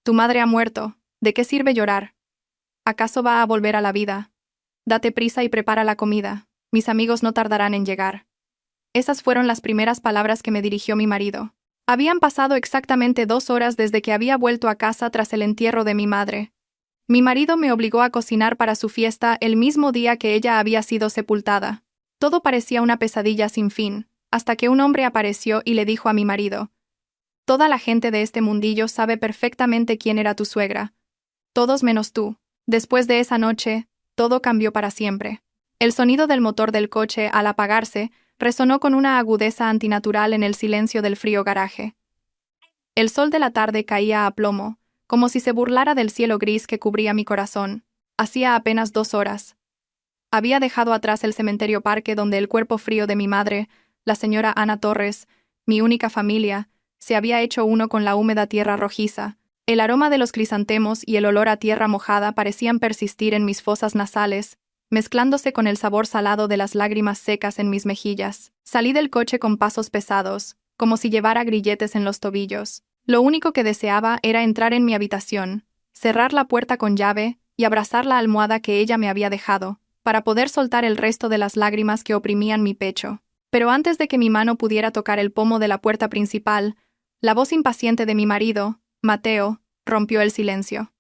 Tu madre ha muerto. ¿De qué sirve llorar? ¿Acaso va a volver a la vida? Date prisa y prepara la comida. Mis amigos no tardarán en llegar. Esas fueron las primeras palabras que me dirigió mi marido. Habían pasado exactamente 2 horas desde que había vuelto a casa tras el entierro de mi madre. Mi marido me obligó a cocinar para su fiesta el mismo día que ella había sido sepultada. Todo parecía una pesadilla sin fin, hasta que un hombre apareció y le dijo a mi marido: «Toda la gente de este mundillo sabe perfectamente quién era tu suegra. Todos menos tú». Después de esa noche, todo cambió para siempre. El sonido del motor del coche, al apagarse, resonó con una agudeza antinatural en el silencio del frío garaje. El sol de la tarde caía a plomo, como si se burlara del cielo gris que cubría mi corazón. Hacía apenas 2 horas. Había dejado atrás el cementerio parque donde el cuerpo frío de mi madre, la señora Ana Torres, mi única familia, se había hecho uno con la húmeda tierra rojiza. El aroma de los crisantemos y el olor a tierra mojada parecían persistir en mis fosas nasales, mezclándose con el sabor salado de las lágrimas secas en mis mejillas. Salí del coche con pasos pesados, como si llevara grilletes en los tobillos. Lo único que deseaba era entrar en mi habitación, cerrar la puerta con llave y abrazar la almohada que ella me había dejado, para poder soltar el resto de las lágrimas que oprimían mi pecho. Pero antes de que mi mano pudiera tocar el pomo de la puerta principal, la voz impaciente de mi marido, Mateo, rompió el silencio.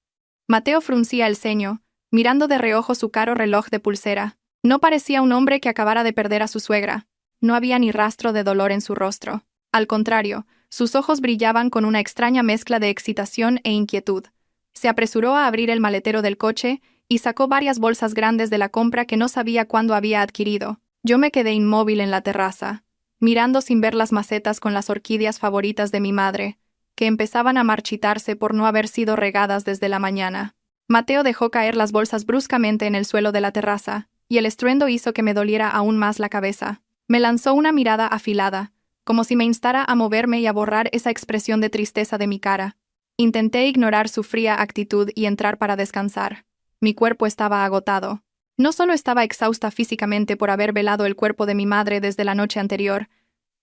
Mateo fruncía el ceño, mirando de reojo su caro reloj de pulsera. No parecía un hombre que acabara de perder a su suegra. No había ni rastro de dolor en su rostro. Al contrario, sus ojos brillaban con una extraña mezcla de excitación e inquietud. Se apresuró a abrir el maletero del coche y sacó varias bolsas grandes de la compra que no sabía cuándo había adquirido. Yo me quedé inmóvil en la terraza, mirando sin ver las macetas con las orquídeas favoritas de mi madre, que empezaban a marchitarse por no haber sido regadas desde la mañana. Mateo dejó caer las bolsas bruscamente en el suelo de la terraza, y el estruendo hizo que me doliera aún más la cabeza. Me lanzó una mirada afilada, como si me instara a moverme y a borrar esa expresión de tristeza de mi cara. Intenté ignorar su fría actitud y entrar para descansar. Mi cuerpo estaba agotado. No solo estaba exhausta físicamente por haber velado el cuerpo de mi madre desde la noche anterior,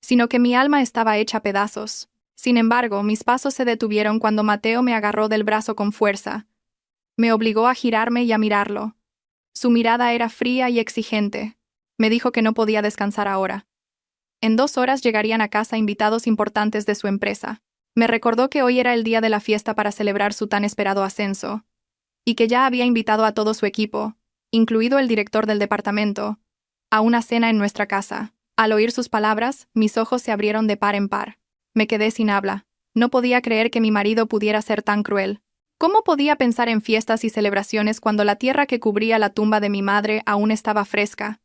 sino que mi alma estaba hecha pedazos. Sin embargo, mis pasos se detuvieron cuando Mateo me agarró del brazo con fuerza. Me obligó a girarme y a mirarlo. Su mirada era fría y exigente. Me dijo que no podía descansar ahora. En 2 horas llegarían a casa invitados importantes de su empresa. Me recordó que hoy era el día de la fiesta para celebrar su tan esperado ascenso, y que ya había invitado a todo su equipo, incluido el director del departamento, a una cena en nuestra casa. Al oír sus palabras, mis ojos se abrieron de par en par. Me quedé sin habla. No podía creer que mi marido pudiera ser tan cruel. ¿Cómo podía pensar en fiestas y celebraciones cuando la tierra que cubría la tumba de mi madre aún estaba fresca?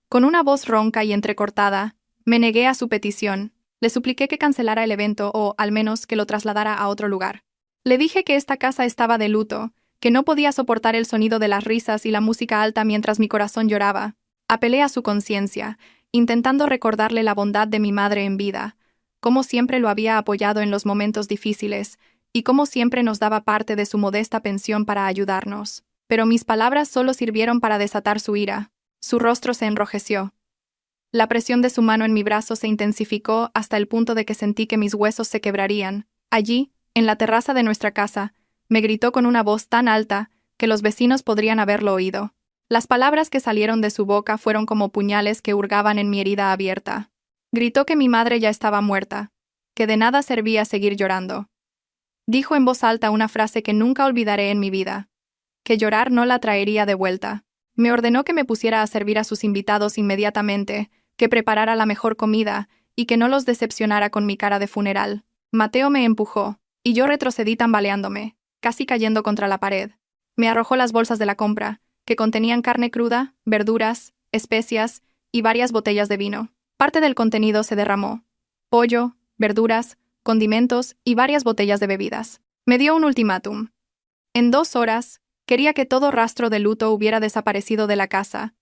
Con una voz ronca y entrecortada, me negué a su petición. Le supliqué que cancelara el evento o, al menos, que lo trasladara a otro lugar. Le dije que esta casa estaba de luto, que no podía soportar el sonido de las risas y la música alta mientras mi corazón lloraba. Apelé a su conciencia, intentando recordarle la bondad de mi madre en vida, cómo siempre lo había apoyado en los momentos difíciles, y cómo siempre nos daba parte de su modesta pensión para ayudarnos. Pero mis palabras solo sirvieron para desatar su ira. Su rostro se enrojeció. La presión de su mano en mi brazo se intensificó hasta el punto de que sentí que mis huesos se quebrarían. Allí, en la terraza de nuestra casa, me gritó con una voz tan alta que los vecinos podrían haberlo oído. Las palabras que salieron de su boca fueron como puñales que hurgaban en mi herida abierta. Gritó que mi madre ya estaba muerta, que de nada servía seguir llorando. Dijo en voz alta una frase que nunca olvidaré en mi vida, que llorar no la traería de vuelta. Me ordenó que me pusiera a servir a sus invitados inmediatamente, que preparara la mejor comida y que no los decepcionara con mi cara de funeral. Mateo me empujó, y yo retrocedí tambaleándome, casi cayendo contra la pared. Me arrojó las bolsas de la compra, que contenían carne cruda, verduras, especias y varias botellas de vino. Parte del contenido se derramó: pollo, verduras, condimentos y varias botellas de bebidas. Me dio un ultimátum. En 2 horas, quería que todo rastro de luto hubiera desaparecido de la casa,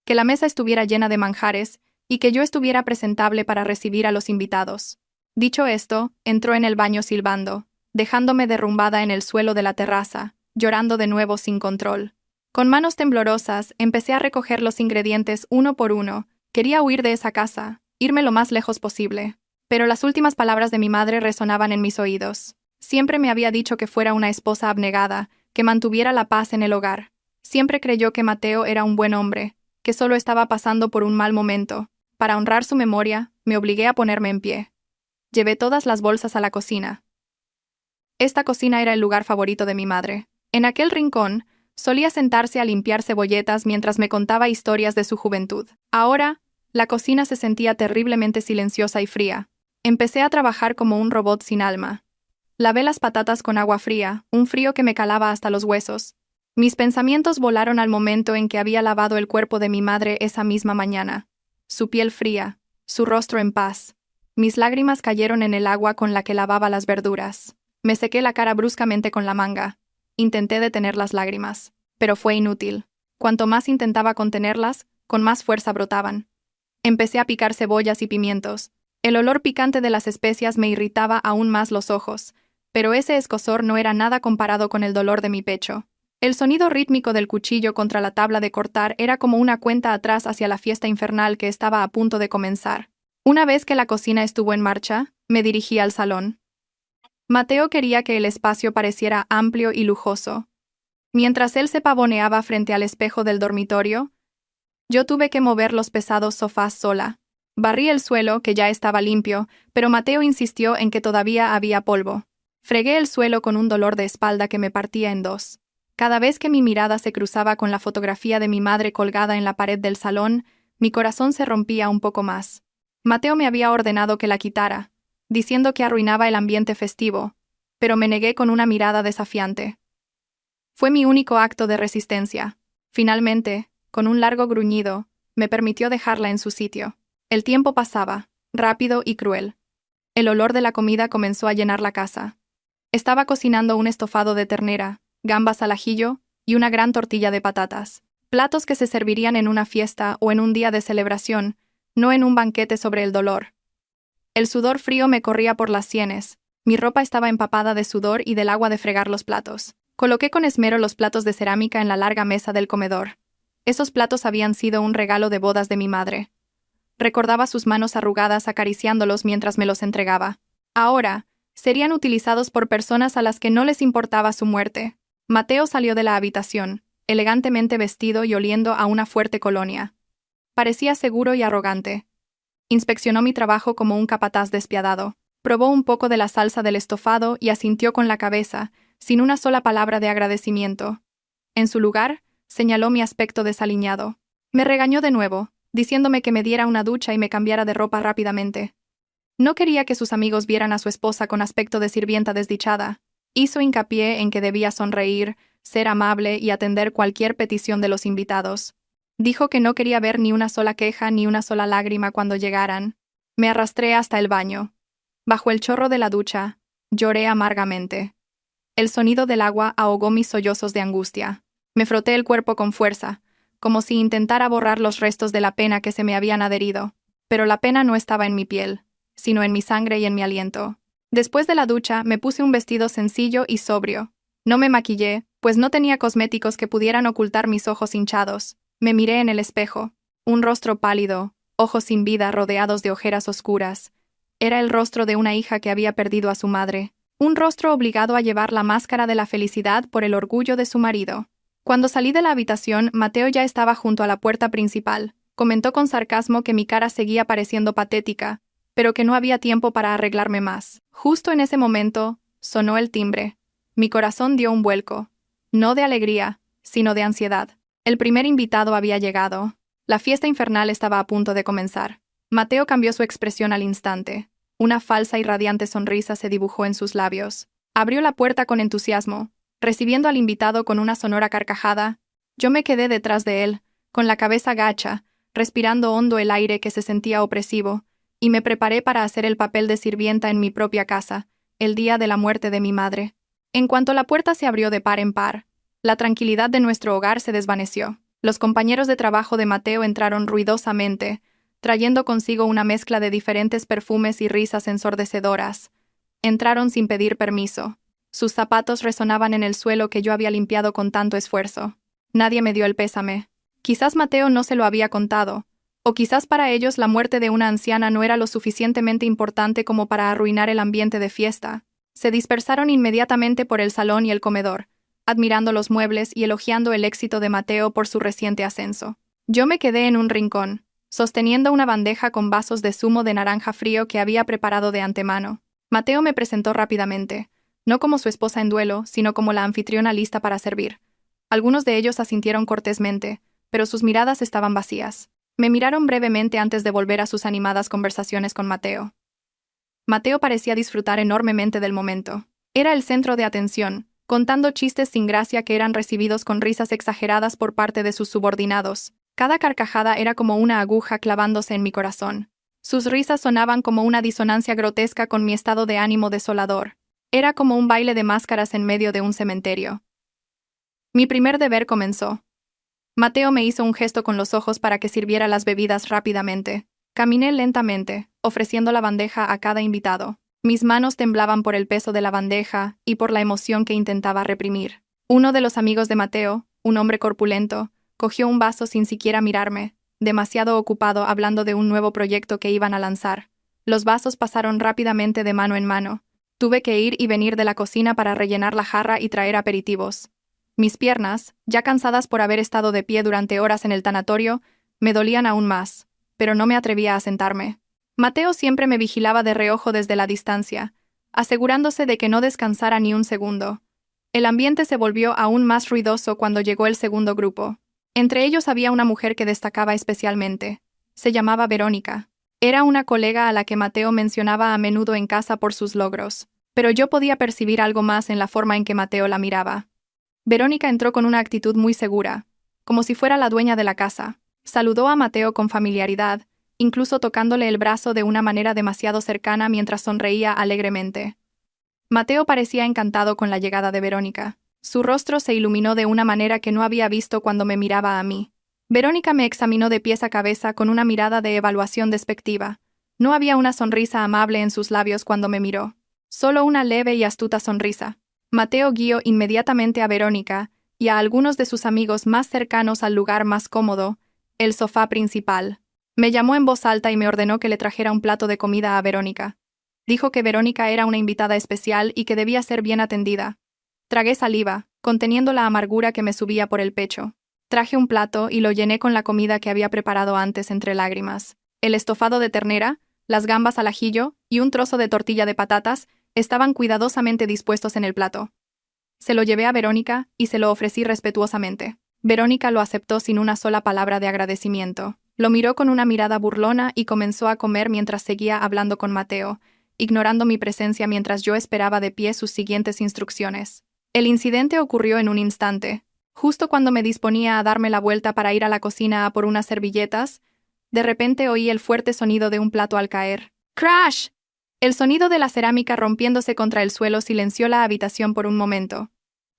que la mesa estuviera llena de manjares y que yo estuviera presentable para recibir a los invitados. Dicho esto, entró en el baño silbando, dejándome derrumbada en el suelo de la terraza, llorando de nuevo sin control. Con manos temblorosas, empecé a recoger los ingredientes uno por uno. Quería huir de esa casa, irme lo más lejos posible. Pero las últimas palabras de mi madre resonaban en mis oídos. Siempre me había dicho que fuera una esposa abnegada, que mantuviera la paz en el hogar. Siempre creyó que Mateo era un buen hombre, que solo estaba pasando por un mal momento. Para honrar su memoria, me obligué a ponerme en pie. Llevé todas las bolsas a la cocina. Esta cocina era el lugar favorito de mi madre. En aquel rincón, solía sentarse a limpiar cebolletas mientras me contaba historias de su juventud. Ahora, la cocina se sentía terriblemente silenciosa y fría. Empecé a trabajar como un robot sin alma. Lavé las patatas con agua fría, un frío que me calaba hasta los huesos. Mis pensamientos volaron al momento en que había lavado el cuerpo de mi madre esa misma mañana. Su piel fría, su rostro en paz. Mis lágrimas cayeron en el agua con la que lavaba las verduras. Me sequé la cara bruscamente con la manga. Intenté detener las lágrimas, pero fue inútil. Cuanto más intentaba contenerlas, con más fuerza brotaban. Empecé a picar cebollas y pimientos. El olor picante de las especias me irritaba aún más los ojos, pero ese escozor no era nada comparado con el dolor de mi pecho. El sonido rítmico del cuchillo contra la tabla de cortar era como una cuenta atrás hacia la fiesta infernal que estaba a punto de comenzar. Una vez que la cocina estuvo en marcha, me dirigí al salón. Mateo quería que el espacio pareciera amplio y lujoso. Mientras él se pavoneaba frente al espejo del dormitorio, yo tuve que mover los pesados sofás sola. Barrí el suelo, que ya estaba limpio, pero Mateo insistió en que todavía había polvo. Fregué el suelo con un dolor de espalda que me partía en dos. Cada vez que mi mirada se cruzaba con la fotografía de mi madre colgada en la pared del salón, mi corazón se rompía un poco más. Mateo me había ordenado que la quitara, diciendo que arruinaba el ambiente festivo, pero me negué con una mirada desafiante. Fue mi único acto de resistencia. Finalmente, con un largo gruñido, me permitió dejarla en su sitio. El tiempo pasaba, rápido y cruel. El olor de la comida comenzó a llenar la casa. Estaba cocinando un estofado de ternera, gambas al ajillo y una gran tortilla de patatas. Platos que se servirían en una fiesta o en un día de celebración, no en un banquete sobre el dolor. El sudor frío me corría por las sienes. Mi ropa estaba empapada de sudor y del agua de fregar los platos. Coloqué con esmero los platos de cerámica en la larga mesa del comedor. Esos platos habían sido un regalo de bodas de mi madre. Recordaba sus manos arrugadas acariciándolos mientras me los entregaba. Ahora, serían utilizados por personas a las que no les importaba su muerte. Mateo salió de la habitación, elegantemente vestido y oliendo a una fuerte colonia. Parecía seguro y arrogante. Inspeccionó mi trabajo como un capataz despiadado. Probó un poco de la salsa del estofado y asintió con la cabeza, sin una sola palabra de agradecimiento. En su lugar, señaló mi aspecto desaliñado. Me regañó de nuevo, diciéndome que me diera una ducha y me cambiara de ropa rápidamente. No quería que sus amigos vieran a su esposa con aspecto de sirvienta desdichada. Hizo hincapié en que debía sonreír, ser amable y atender cualquier petición de los invitados. Dijo que no quería ver ni una sola queja ni una sola lágrima cuando llegaran. Me arrastré hasta el baño. Bajo el chorro de la ducha, lloré amargamente. El sonido del agua ahogó mis sollozos de angustia. Me froté el cuerpo con fuerza, como si intentara borrar los restos de la pena que se me habían adherido. Pero la pena no estaba en mi piel, sino en mi sangre y en mi aliento. Después de la ducha, me puse un vestido sencillo y sobrio. No me maquillé, pues no tenía cosméticos que pudieran ocultar mis ojos hinchados. Me miré en el espejo. Un rostro pálido, ojos sin vida rodeados de ojeras oscuras. Era el rostro de una hija que había perdido a su madre. Un rostro obligado a llevar la máscara de la felicidad por el orgullo de su marido. Cuando salí de la habitación, Mateo ya estaba junto a la puerta principal. Comentó con sarcasmo que mi cara seguía pareciendo patética, pero que no había tiempo para arreglarme más. Justo en ese momento, sonó el timbre. Mi corazón dio un vuelco. No de alegría, sino de ansiedad. El primer invitado había llegado. La fiesta infernal estaba a punto de comenzar. Mateo cambió su expresión al instante. Una falsa y radiante sonrisa se dibujó en sus labios. Abrió la puerta con entusiasmo, recibiendo al invitado con una sonora carcajada. Yo me quedé detrás de él, con la cabeza gacha, respirando hondo el aire que se sentía opresivo, y me preparé para hacer el papel de sirvienta en mi propia casa, el día de la muerte de mi madre. En cuanto la puerta se abrió de par en par, la tranquilidad de nuestro hogar se desvaneció. Los compañeros de trabajo de Mateo entraron ruidosamente, trayendo consigo una mezcla de diferentes perfumes y risas ensordecedoras. Entraron sin pedir permiso. Sus zapatos resonaban en el suelo que yo había limpiado con tanto esfuerzo. Nadie me dio el pésame. Quizás Mateo no se lo había contado, o quizás para ellos la muerte de una anciana no era lo suficientemente importante como para arruinar el ambiente de fiesta. Se dispersaron inmediatamente por el salón y el comedor, admirando los muebles y elogiando el éxito de Mateo por su reciente ascenso. Yo me quedé en un rincón, sosteniendo una bandeja con vasos de zumo de naranja frío que había preparado de antemano. Mateo me presentó rápidamente, no como su esposa en duelo, sino como la anfitriona lista para servir. Algunos de ellos asintieron cortésmente, pero sus miradas estaban vacías. Me miraron brevemente antes de volver a sus animadas conversaciones con Mateo. Mateo parecía disfrutar enormemente del momento. Era el centro de atención, contando chistes sin gracia que eran recibidos con risas exageradas por parte de sus subordinados. Cada carcajada era como una aguja clavándose en mi corazón. Sus risas sonaban como una disonancia grotesca con mi estado de ánimo desolador. Era como un baile de máscaras en medio de un cementerio. Mi primer deber comenzó. Mateo me hizo un gesto con los ojos para que sirviera las bebidas rápidamente. Caminé lentamente, ofreciendo la bandeja a cada invitado. Mis manos temblaban por el peso de la bandeja y por la emoción que intentaba reprimir. Uno de los amigos de Mateo, un hombre corpulento, cogió un vaso sin siquiera mirarme, demasiado ocupado hablando de un nuevo proyecto que iban a lanzar. Los vasos pasaron rápidamente de mano en mano. Tuve que ir y venir de la cocina para rellenar la jarra y traer aperitivos. Mis piernas, ya cansadas por haber estado de pie durante horas en el tanatorio, me dolían aún más, pero no me atrevía a sentarme. Mateo siempre me vigilaba de reojo desde la distancia, asegurándose de que no descansara ni un segundo. El ambiente se volvió aún más ruidoso cuando llegó el segundo grupo. Entre ellos había una mujer que destacaba especialmente. Se llamaba Verónica. Era una colega a la que Mateo mencionaba a menudo en casa por sus logros, pero yo podía percibir algo más en la forma en que Mateo la miraba. Verónica entró con una actitud muy segura, como si fuera la dueña de la casa. Saludó a Mateo con familiaridad, incluso tocándole el brazo de una manera demasiado cercana mientras sonreía alegremente. Mateo parecía encantado con la llegada de Verónica. Su rostro se iluminó de una manera que no había visto cuando me miraba a mí. Verónica me examinó de pies a cabeza con una mirada de evaluación despectiva. No había una sonrisa amable en sus labios cuando me miró. Solo una leve y astuta sonrisa. Mateo guió inmediatamente a Verónica y a algunos de sus amigos más cercanos al lugar más cómodo, el sofá principal. Me llamó en voz alta y me ordenó que le trajera un plato de comida a Verónica. Dijo que Verónica era una invitada especial y que debía ser bien atendida. Tragué saliva, conteniendo la amargura que me subía por el pecho. Traje un plato y lo llené con la comida que había preparado antes entre lágrimas. El estofado de ternera, las gambas al ajillo y un trozo de tortilla de patatas estaban cuidadosamente dispuestos en el plato. Se lo llevé a Verónica y se lo ofrecí respetuosamente. Verónica lo aceptó sin una sola palabra de agradecimiento. Lo miró con una mirada burlona y comenzó a comer mientras seguía hablando con Mateo, ignorando mi presencia mientras yo esperaba de pie sus siguientes instrucciones. El incidente ocurrió en un instante. Justo cuando me disponía a darme la vuelta para ir a la cocina a por unas servilletas, de repente oí el fuerte sonido de un plato al caer. ¡Crash! El sonido de la cerámica rompiéndose contra el suelo silenció la habitación por un momento.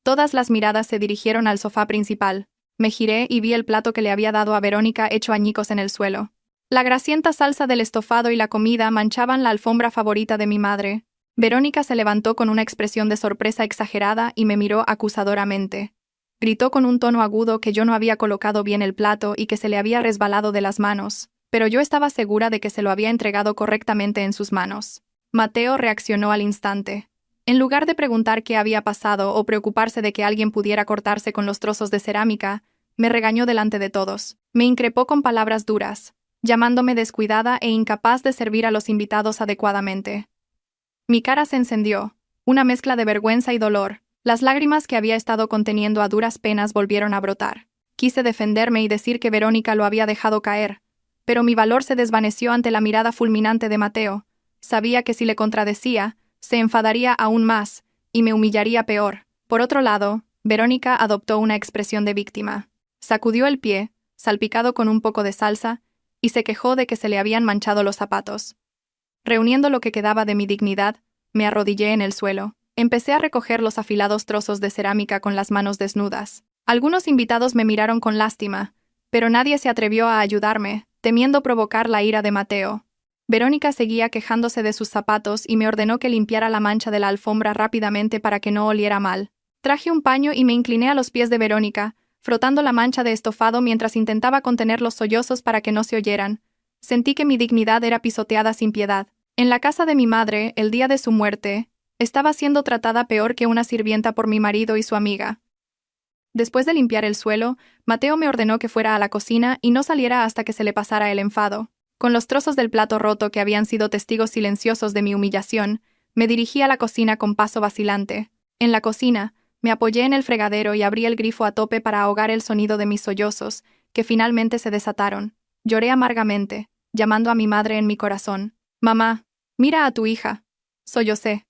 Todas las miradas se dirigieron al sofá principal. Me giré y vi el plato que le había dado a Verónica hecho añicos en el suelo. La grasienta salsa del estofado y la comida manchaban la alfombra favorita de mi madre. Verónica se levantó con una expresión de sorpresa exagerada y me miró acusadoramente. Gritó con un tono agudo que yo no había colocado bien el plato y que se le había resbalado de las manos, pero yo estaba segura de que se lo había entregado correctamente en sus manos. Mateo reaccionó al instante. En lugar de preguntar qué había pasado o preocuparse de que alguien pudiera cortarse con los trozos de cerámica, me regañó delante de todos. Me increpó con palabras duras, llamándome descuidada e incapaz de servir a los invitados adecuadamente. Mi cara se encendió, una mezcla de vergüenza y dolor. Las lágrimas que había estado conteniendo a duras penas volvieron a brotar. Quise defenderme y decir que Verónica lo había dejado caer, pero mi valor se desvaneció ante la mirada fulminante de Mateo. Sabía que si le contradecía, se enfadaría aún más, y me humillaría peor. Por otro lado, Verónica adoptó una expresión de víctima. Sacudió el pie, salpicado con un poco de salsa, y se quejó de que se le habían manchado los zapatos. Reuniendo lo que quedaba de mi dignidad, me arrodillé en el suelo. Empecé a recoger los afilados trozos de cerámica con las manos desnudas. Algunos invitados me miraron con lástima, pero nadie se atrevió a ayudarme, temiendo provocar la ira de Mateo. Verónica seguía quejándose de sus zapatos y me ordenó que limpiara la mancha de la alfombra rápidamente para que no oliera mal. Traje un paño y me incliné a los pies de Verónica, frotando la mancha de estofado mientras intentaba contener los sollozos para que no se oyeran. Sentí que mi dignidad era pisoteada sin piedad. En la casa de mi madre, el día de su muerte, Estaba siendo tratada peor que una sirvienta por mi marido y su amiga. Después de limpiar el suelo, Mateo me ordenó que fuera a la cocina y no saliera hasta que se le pasara el enfado. Con los trozos del plato roto que habían sido testigos silenciosos de mi humillación, me dirigí a la cocina con paso vacilante. En la cocina, me apoyé en el fregadero y abrí el grifo a tope para ahogar el sonido de mis sollozos, que finalmente se desataron. Lloré amargamente, llamando a mi madre en mi corazón. «Mamá, mira a tu hija». Sollocé.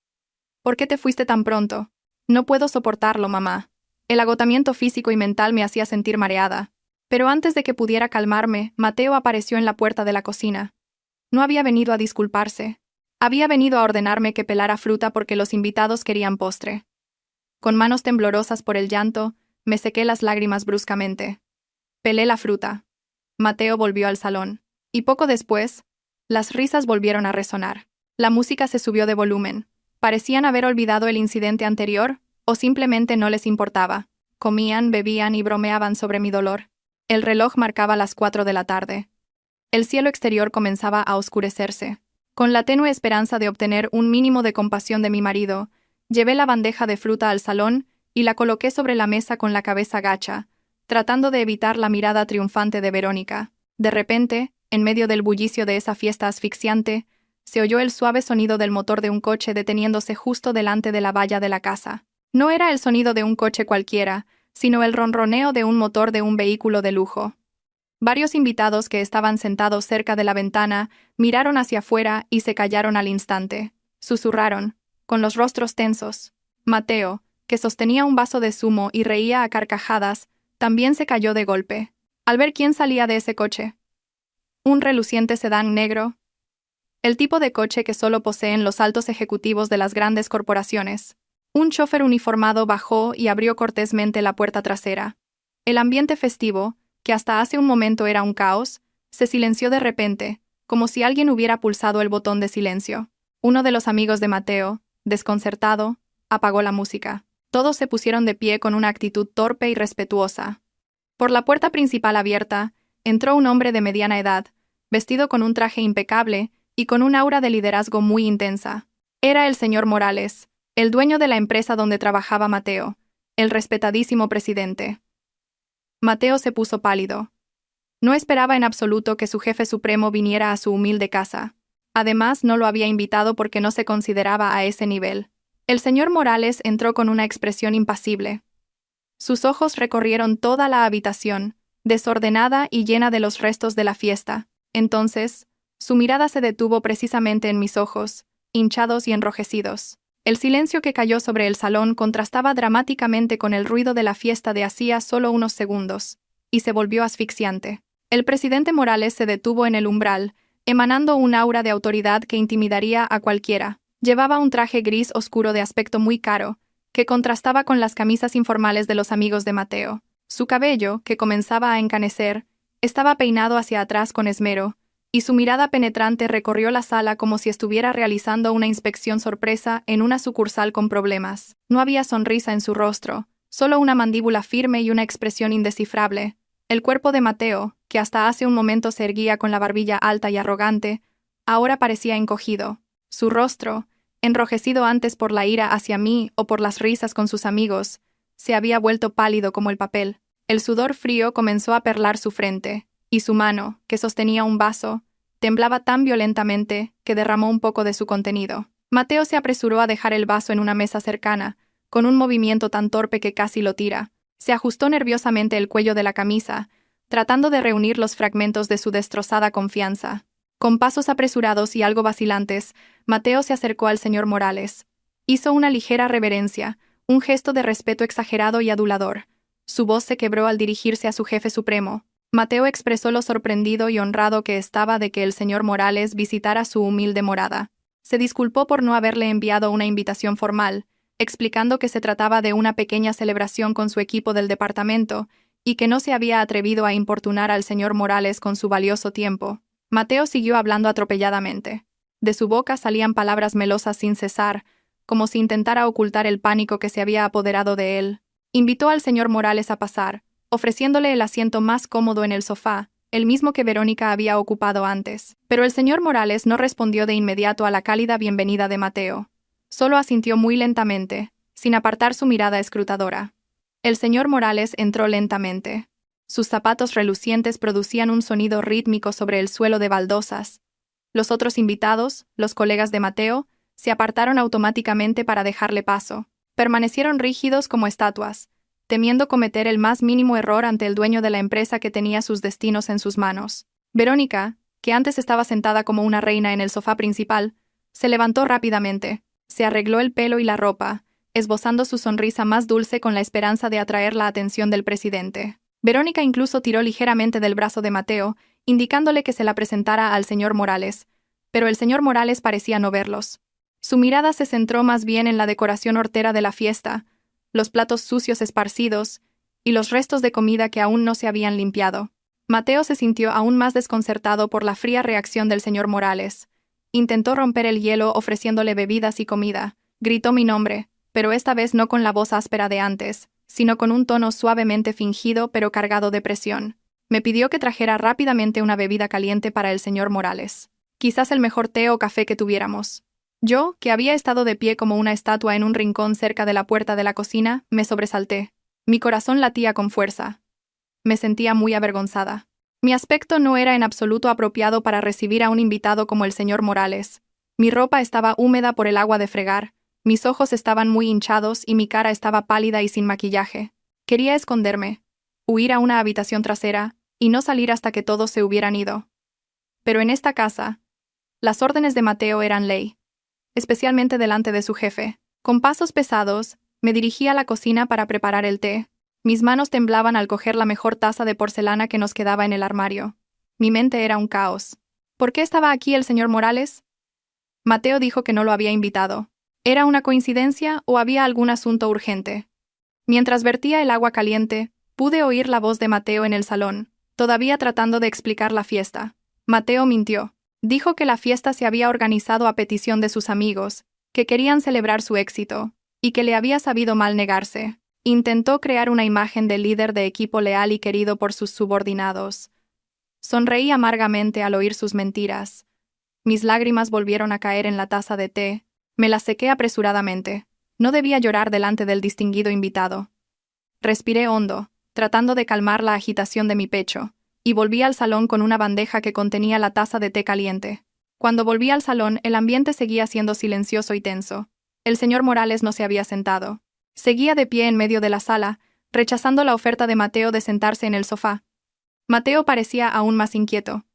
«¿Por qué te fuiste tan pronto?» «No puedo soportarlo, mamá». El agotamiento físico y mental me hacía sentir mareada. Pero antes de que pudiera calmarme, Mateo apareció en la puerta de la cocina. No había venido a disculparse. Había venido a ordenarme que pelara fruta porque los invitados querían postre. Con manos temblorosas por el llanto, me sequé las lágrimas bruscamente. Pelé la fruta. Mateo volvió al salón. Y poco después, las risas volvieron a resonar. La música se subió de volumen. Parecían haber olvidado el incidente anterior, o simplemente no les importaba. Comían, bebían y bromeaban sobre mi dolor. El reloj marcaba las 4 de la tarde. El cielo exterior comenzaba a oscurecerse. Con la tenue esperanza de obtener un mínimo de compasión de mi marido, llevé la bandeja de fruta al salón y la coloqué sobre la mesa con la cabeza gacha, tratando de evitar la mirada triunfante de Verónica. De repente, en medio del bullicio de esa fiesta asfixiante, se oyó el suave sonido del motor de un coche deteniéndose justo delante de la valla de la casa. No era el sonido de un coche cualquiera, sino el ronroneo de un motor de un vehículo de lujo. Varios invitados que estaban sentados cerca de la ventana miraron hacia afuera y se callaron al instante. Susurraron, con los rostros tensos. Mateo, que sostenía un vaso de zumo y reía a carcajadas, también se cayó de golpe, al ver quién salía de ese coche. Un reluciente sedán negro. El tipo de coche que solo poseen los altos ejecutivos de las grandes corporaciones. Un chofer uniformado bajó y abrió cortésmente la puerta trasera. El ambiente festivo, que hasta hace un momento era un caos, se silenció de repente, como si alguien hubiera pulsado el botón de silencio. Uno de los amigos de Mateo, desconcertado, apagó la música. Todos se pusieron de pie con una actitud torpe y respetuosa. Por la puerta principal abierta, entró un hombre de mediana edad, vestido con un traje impecable y con un aura de liderazgo muy intensa. Era el señor Morales, el dueño de la empresa donde trabajaba Mateo, el respetadísimo presidente. Mateo se puso pálido. No esperaba en absoluto que su jefe supremo viniera a su humilde casa. Además, no lo había invitado porque no se consideraba a ese nivel. El señor Morales entró con una expresión impasible. Sus ojos recorrieron toda la habitación, desordenada y llena de los restos de la fiesta. Entonces, su mirada se detuvo precisamente en mis ojos, hinchados y enrojecidos. El silencio que cayó sobre el salón contrastaba dramáticamente con el ruido de la fiesta de hacía solo unos segundos, y se volvió asfixiante. El presidente Morales se detuvo en el umbral, emanando un aura de autoridad que intimidaría a cualquiera. Llevaba un traje gris oscuro de aspecto muy caro, que contrastaba con las camisas informales de los amigos de Mateo. Su cabello, que comenzaba a encanecer, estaba peinado hacia atrás con esmero, y su mirada penetrante recorrió la sala como si estuviera realizando una inspección sorpresa en una sucursal con problemas. No había sonrisa en su rostro, solo una mandíbula firme y una expresión indescifrable. El cuerpo de Mateo, que hasta hace un momento se erguía con la barbilla alta y arrogante, ahora parecía encogido. Su rostro, enrojecido antes por la ira hacia mí o por las risas con sus amigos, se había vuelto pálido como el papel. El sudor frío comenzó a perlar su frente, y su mano, que sostenía un vaso, temblaba tan violentamente que derramó un poco de su contenido. Mateo se apresuró a dejar el vaso en una mesa cercana, con un movimiento tan torpe que casi lo tira. Se ajustó nerviosamente el cuello de la camisa, tratando de reunir los fragmentos de su destrozada confianza. Con pasos apresurados y algo vacilantes, Mateo se acercó al señor Morales. Hizo una ligera reverencia, un gesto de respeto exagerado y adulador. Su voz se quebró al dirigirse a su jefe supremo. Mateo expresó lo sorprendido y honrado que estaba de que el señor Morales visitara su humilde morada. Se disculpó por no haberle enviado una invitación formal, explicando que se trataba de una pequeña celebración con su equipo del departamento y que no se había atrevido a importunar al señor Morales con su valioso tiempo. Mateo siguió hablando atropelladamente. De su boca salían palabras melosas sin cesar, como si intentara ocultar el pánico que se había apoderado de él. Invitó al señor Morales a pasar, ofreciéndole el asiento más cómodo en el sofá, el mismo que Verónica había ocupado antes. Pero el señor Morales no respondió de inmediato a la cálida bienvenida de Mateo. Solo asintió muy lentamente, sin apartar su mirada escrutadora. El señor Morales entró lentamente. Sus zapatos relucientes producían un sonido rítmico sobre el suelo de baldosas. Los otros invitados, los colegas de Mateo, se apartaron automáticamente para dejarle paso. Permanecieron rígidos como estatuas, temiendo cometer el más mínimo error ante el dueño de la empresa que tenía sus destinos en sus manos. Verónica, que antes estaba sentada como una reina en el sofá principal, se levantó rápidamente, se arregló el pelo y la ropa, esbozando su sonrisa más dulce con la esperanza de atraer la atención del presidente. Verónica incluso tiró ligeramente del brazo de Mateo, indicándole que se la presentara al señor Morales, pero el señor Morales parecía no verlos. Su mirada se centró más bien en la decoración hortera de la fiesta, los platos sucios esparcidos y los restos de comida que aún no se habían limpiado. Mateo se sintió aún más desconcertado por la fría reacción del señor Morales. Intentó romper el hielo ofreciéndole bebidas y comida. Gritó mi nombre, pero esta vez no con la voz áspera de antes, sino con un tono suavemente fingido pero cargado de presión. Me pidió que trajera rápidamente una bebida caliente para el señor Morales. Quizás el mejor té o café que tuviéramos. Yo, que había estado de pie como una estatua en un rincón cerca de la puerta de la cocina, me sobresalté. Mi corazón latía con fuerza. Me sentía muy avergonzada. Mi aspecto no era en absoluto apropiado para recibir a un invitado como el señor Morales. Mi ropa estaba húmeda por el agua de fregar, mis ojos estaban muy hinchados y mi cara estaba pálida y sin maquillaje. Quería esconderme, huir a una habitación trasera y no salir hasta que todos se hubieran ido. Pero en esta casa, las órdenes de Mateo eran ley, especialmente delante de su jefe. Con pasos pesados, me dirigí a la cocina para preparar el té. Mis manos temblaban al coger la mejor taza de porcelana que nos quedaba en el armario. Mi mente era un caos. ¿Por qué estaba aquí el señor Morales? Mateo dijo que no lo había invitado. ¿Era una coincidencia o había algún asunto urgente? Mientras vertía el agua caliente, pude oír la voz de Mateo en el salón, todavía tratando de explicar la fiesta. Mateo mintió. Dijo que la fiesta se había organizado a petición de sus amigos, que querían celebrar su éxito, y que le había sabido mal negarse. Intentó crear una imagen de líder de equipo leal y querido por sus subordinados. Sonreí amargamente al oír sus mentiras. Mis lágrimas volvieron a caer en la taza de té. Me las sequé apresuradamente. No debía llorar delante del distinguido invitado. Respiré hondo, tratando de calmar la agitación de mi pecho, y volví al salón con una bandeja que contenía la taza de té caliente. Cuando volví al salón, el ambiente seguía siendo silencioso y tenso. El señor Morales no se había sentado. Seguía de pie en medio de la sala, rechazando la oferta de Mateo de sentarse en el sofá. Mateo parecía aún más inquieto.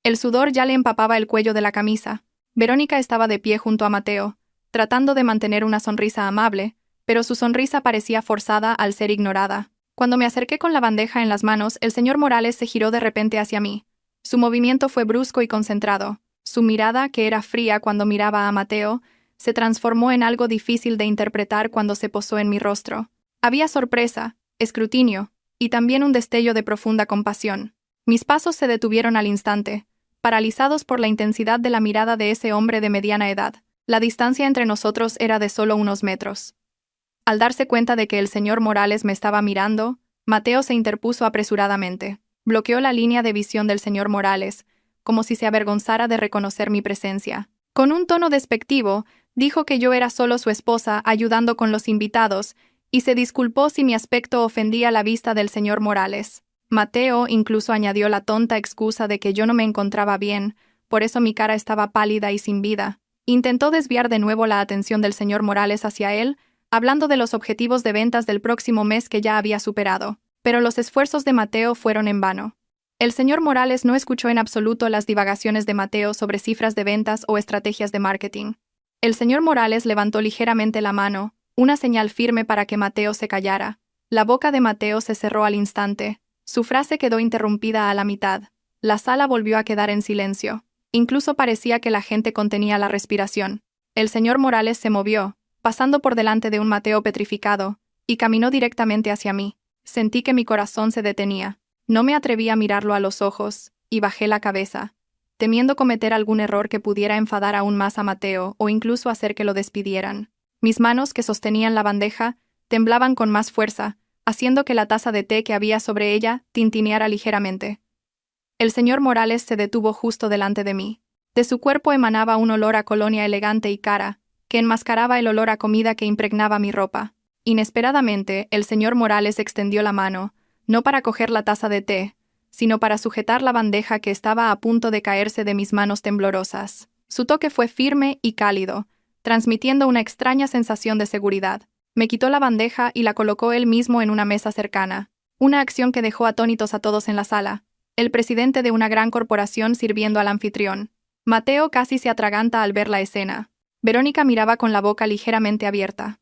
El sudor ya le empapaba el cuello de la camisa. Verónica estaba de pie junto a Mateo, tratando de mantener una sonrisa amable, pero su sonrisa parecía forzada al ser ignorada. Cuando me acerqué con la bandeja en las manos, el señor Morales se giró de repente hacia mí. Su movimiento fue brusco y concentrado. Su mirada, que era fría cuando miraba a Mateo, se transformó en algo difícil de interpretar cuando se posó en mi rostro. Había sorpresa, escrutinio, y también un destello de profunda compasión. Mis pasos se detuvieron al instante, paralizados por la intensidad de la mirada de ese hombre de mediana edad. La distancia entre nosotros era de solo unos metros. Al darse cuenta de que el señor Morales me estaba mirando, Mateo se interpuso apresuradamente. Bloqueó la línea de visión del señor Morales, como si se avergonzara de reconocer mi presencia. Con un tono despectivo, dijo que yo era solo su esposa ayudando con los invitados, y se disculpó si mi aspecto ofendía la vista del señor Morales. Mateo incluso añadió la tonta excusa de que yo no me encontraba bien, por eso mi cara estaba pálida y sin vida. Intentó desviar de nuevo la atención del señor Morales hacia él, hablando de los objetivos de ventas del próximo mes que ya había superado. Pero los esfuerzos de Mateo fueron en vano. El señor Morales no escuchó en absoluto las divagaciones de Mateo sobre cifras de ventas o estrategias de marketing. El señor Morales levantó ligeramente la mano, una señal firme para que Mateo se callara. La boca de Mateo se cerró al instante. Su frase quedó interrumpida a la mitad. La sala volvió a quedar en silencio. Incluso parecía que la gente contenía la respiración. El señor Morales se movió, pasando por delante de un Mateo petrificado, y caminó directamente hacia mí. Sentí que mi corazón se detenía. No me atreví a mirarlo a los ojos, y bajé la cabeza, temiendo cometer algún error que pudiera enfadar aún más a Mateo o incluso hacer que lo despidieran. Mis manos, que sostenían la bandeja, temblaban con más fuerza, haciendo que la taza de té que había sobre ella tintineara ligeramente. El señor Morales se detuvo justo delante de mí. De su cuerpo emanaba un olor a colonia elegante y cara, que enmascaraba el olor a comida que impregnaba mi ropa. Inesperadamente, el señor Morales extendió la mano, no para coger la taza de té, sino para sujetar la bandeja que estaba a punto de caerse de mis manos temblorosas. Su toque fue firme y cálido, transmitiendo una extraña sensación de seguridad. Me quitó la bandeja y la colocó él mismo en una mesa cercana, una acción que dejó atónitos a todos en la sala. El presidente de una gran corporación sirviendo al anfitrión. Mateo casi se atraganta al ver la escena. Verónica miraba con la boca ligeramente abierta.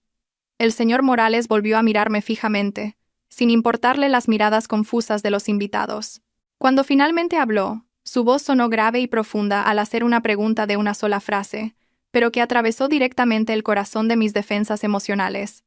El señor Morales volvió a mirarme fijamente, sin importarle las miradas confusas de los invitados. Cuando finalmente habló, su voz sonó grave y profunda al hacer una pregunta de una sola frase, pero que atravesó directamente el corazón de mis defensas emocionales.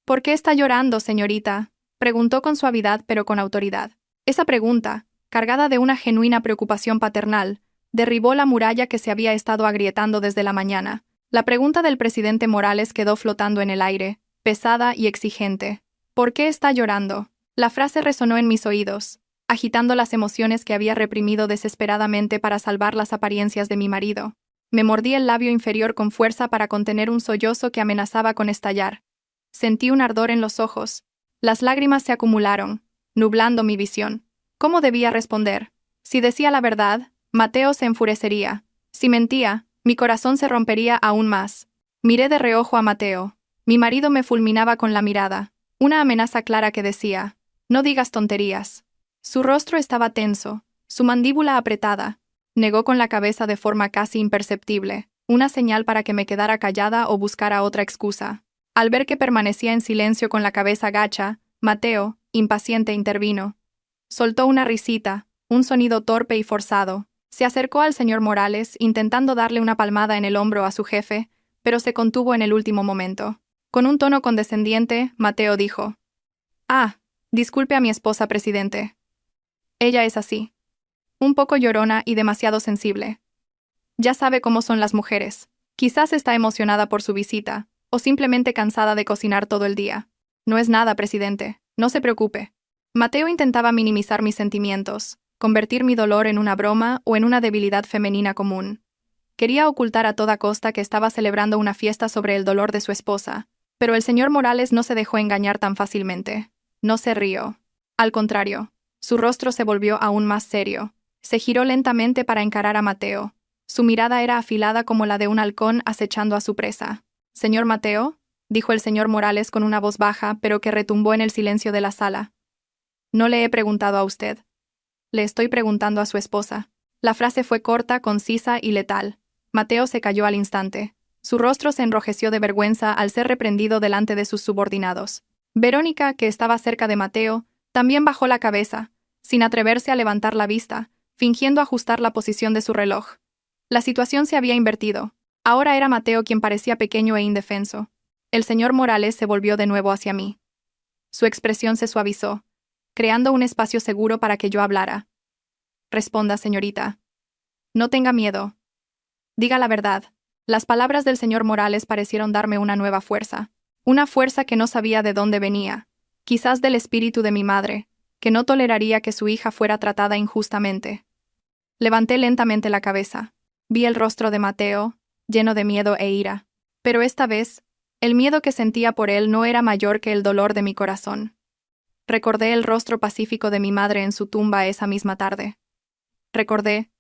«¿Por qué está llorando, señorita?», preguntó con suavidad pero con autoridad. Esa pregunta, cargada de una genuina preocupación paternal, derribó la muralla que se había estado agrietando desde la mañana. La pregunta del presidente Morales quedó flotando en el aire, pesada y exigente. «¿Por qué está llorando?». La frase resonó en mis oídos, agitando las emociones que había reprimido desesperadamente para salvar las apariencias de mi marido. Me mordí el labio inferior con fuerza para contener un sollozo que amenazaba con estallar. Sentí un ardor en los ojos. Las lágrimas se acumularon, nublando mi visión. ¿Cómo debía responder? Si decía la verdad, Mateo se enfurecería. Si mentía, mi corazón se rompería aún más. Miré de reojo a Mateo. Mi marido me fulminaba con la mirada, una amenaza clara que decía: «No digas tonterías». Su rostro estaba tenso, su mandíbula apretada. Negó con la cabeza de forma casi imperceptible, una señal para que me quedara callada o buscara otra excusa. Al ver que permanecía en silencio con la cabeza gacha, Mateo, impaciente, intervino. Soltó una risita, un sonido torpe y forzado. Se acercó al señor Morales, intentando darle una palmada en el hombro a su jefe, pero se contuvo en el último momento. Con un tono condescendiente, Mateo dijo: «Ah, disculpe a mi esposa, presidente. Ella es así. Un poco llorona y demasiado sensible. Ya sabe cómo son las mujeres. Quizás está emocionada por su visita, o simplemente cansada de cocinar todo el día. No es nada, presidente, no se preocupe». Mateo intentaba minimizar mis sentimientos, convertir mi dolor en una broma o en una debilidad femenina común. Quería ocultar a toda costa que estaba celebrando una fiesta sobre el dolor de su esposa, pero el señor Morales no se dejó engañar tan fácilmente. No se rió. Al contrario, su rostro se volvió aún más serio. Se giró lentamente para encarar a Mateo. Su mirada era afilada como la de un halcón acechando a su presa. «Señor Mateo», dijo el señor Morales con una voz baja pero que retumbó en el silencio de la sala. «No le he preguntado a usted. Le estoy preguntando a su esposa». La frase fue corta, concisa y letal. Mateo se calló al instante. Su rostro se enrojeció de vergüenza al ser reprendido delante de sus subordinados. Verónica, que estaba cerca de Mateo, también bajó la cabeza, sin atreverse a levantar la vista, fingiendo ajustar la posición de su reloj. La situación se había invertido. Ahora era Mateo quien parecía pequeño e indefenso. El señor Morales se volvió de nuevo hacia mí. Su expresión se suavizó, creando un espacio seguro para que yo hablara. «Responda, señorita. No tenga miedo. Diga la verdad». Las palabras del señor Morales parecieron darme una nueva fuerza. Una fuerza que no sabía de dónde venía. Quizás del espíritu de mi madre, que no toleraría que su hija fuera tratada injustamente. Levanté lentamente la cabeza. Vi el rostro de Mateo, lleno de miedo e ira. Pero esta vez, el miedo que sentía por él no era mayor que el dolor de mi corazón. Recordé el rostro pacífico de mi madre en su tumba esa misma tarde. Recordé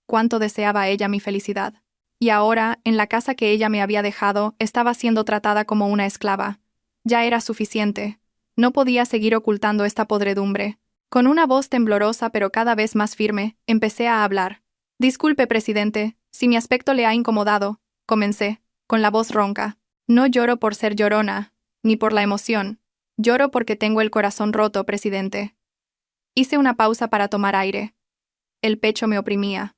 cuánto deseaba ella mi felicidad. Y ahora, en la casa que ella me había dejado, estaba siendo tratada como una esclava. Ya era suficiente. No podía seguir ocultando esta podredumbre. Con una voz temblorosa pero cada vez más firme, empecé a hablar. «Disculpe, presidente, si mi aspecto le ha incomodado», comencé, con la voz ronca. «No lloro por ser llorona, ni por la emoción. Lloro porque tengo el corazón roto, presidente». Hice una pausa para tomar aire. El pecho me oprimía.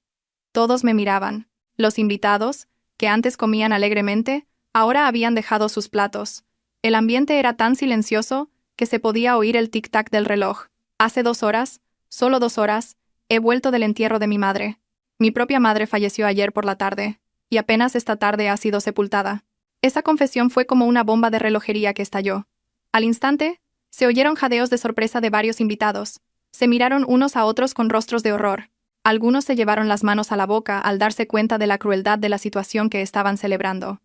Todos me miraban. Los invitados, que antes comían alegremente, ahora habían dejado sus platos. El ambiente era tan silencioso que se podía oír el tic-tac del reloj. Hace 2 horas, solo 2 horas, he vuelto del entierro de mi madre. Mi propia madre falleció ayer por la tarde, y apenas esta tarde ha sido sepultada. Esa confesión fue como una bomba de relojería que estalló. Al instante, se oyeron jadeos de sorpresa de varios invitados. Se miraron unos a otros con rostros de horror. Algunos se llevaron las manos a la boca al darse cuenta de la crueldad de la situación que estaban celebrando.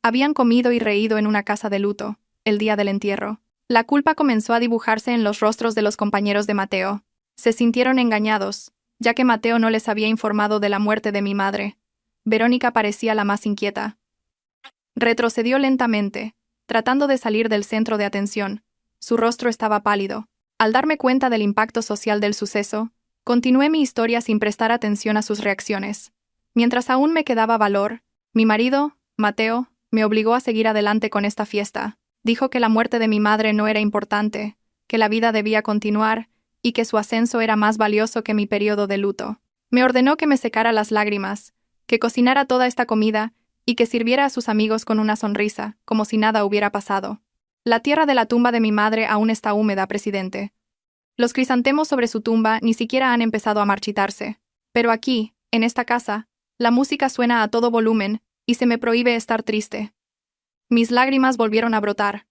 Habían comido y reído en una casa de luto, el día del entierro. La culpa comenzó a dibujarse en los rostros de los compañeros de Mateo. Se sintieron engañados, ya que Mateo no les había informado de la muerte de mi madre. Verónica parecía la más inquieta. Retrocedió lentamente, tratando de salir del centro de atención. Su rostro estaba pálido. Al darme cuenta del impacto social del suceso, continué mi historia sin prestar atención a sus reacciones. Mientras aún me quedaba valor, mi marido, Mateo, me obligó a seguir adelante con esta fiesta. Dijo que la muerte de mi madre no era importante, que la vida debía continuar y que su ascenso era más valioso que mi periodo de luto. Me ordenó que me secara las lágrimas, que cocinara toda esta comida y que sirviera a sus amigos con una sonrisa, como si nada hubiera pasado. La tierra de la tumba de mi madre aún está húmeda, presidente. Los crisantemos sobre su tumba ni siquiera han empezado a marchitarse. Pero aquí, en esta casa, la música suena a todo volumen y se me prohíbe estar triste. Mis lágrimas volvieron a brotar.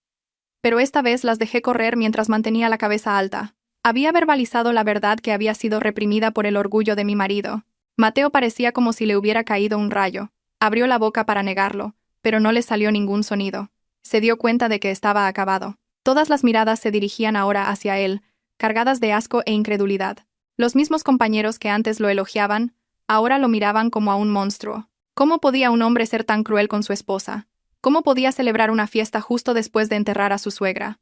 Pero esta vez las dejé correr mientras mantenía la cabeza alta. Había verbalizado la verdad que había sido reprimida por el orgullo de mi marido. Mateo parecía como si le hubiera caído un rayo. Abrió la boca para negarlo, pero no le salió ningún sonido. Se dio cuenta de que estaba acabado. Todas las miradas se dirigían ahora hacia él, cargadas de asco e incredulidad. Los mismos compañeros que antes lo elogiaban, ahora lo miraban como a un monstruo. ¿Cómo podía un hombre ser tan cruel con su esposa? ¿Cómo podía celebrar una fiesta justo después de enterrar a su suegra?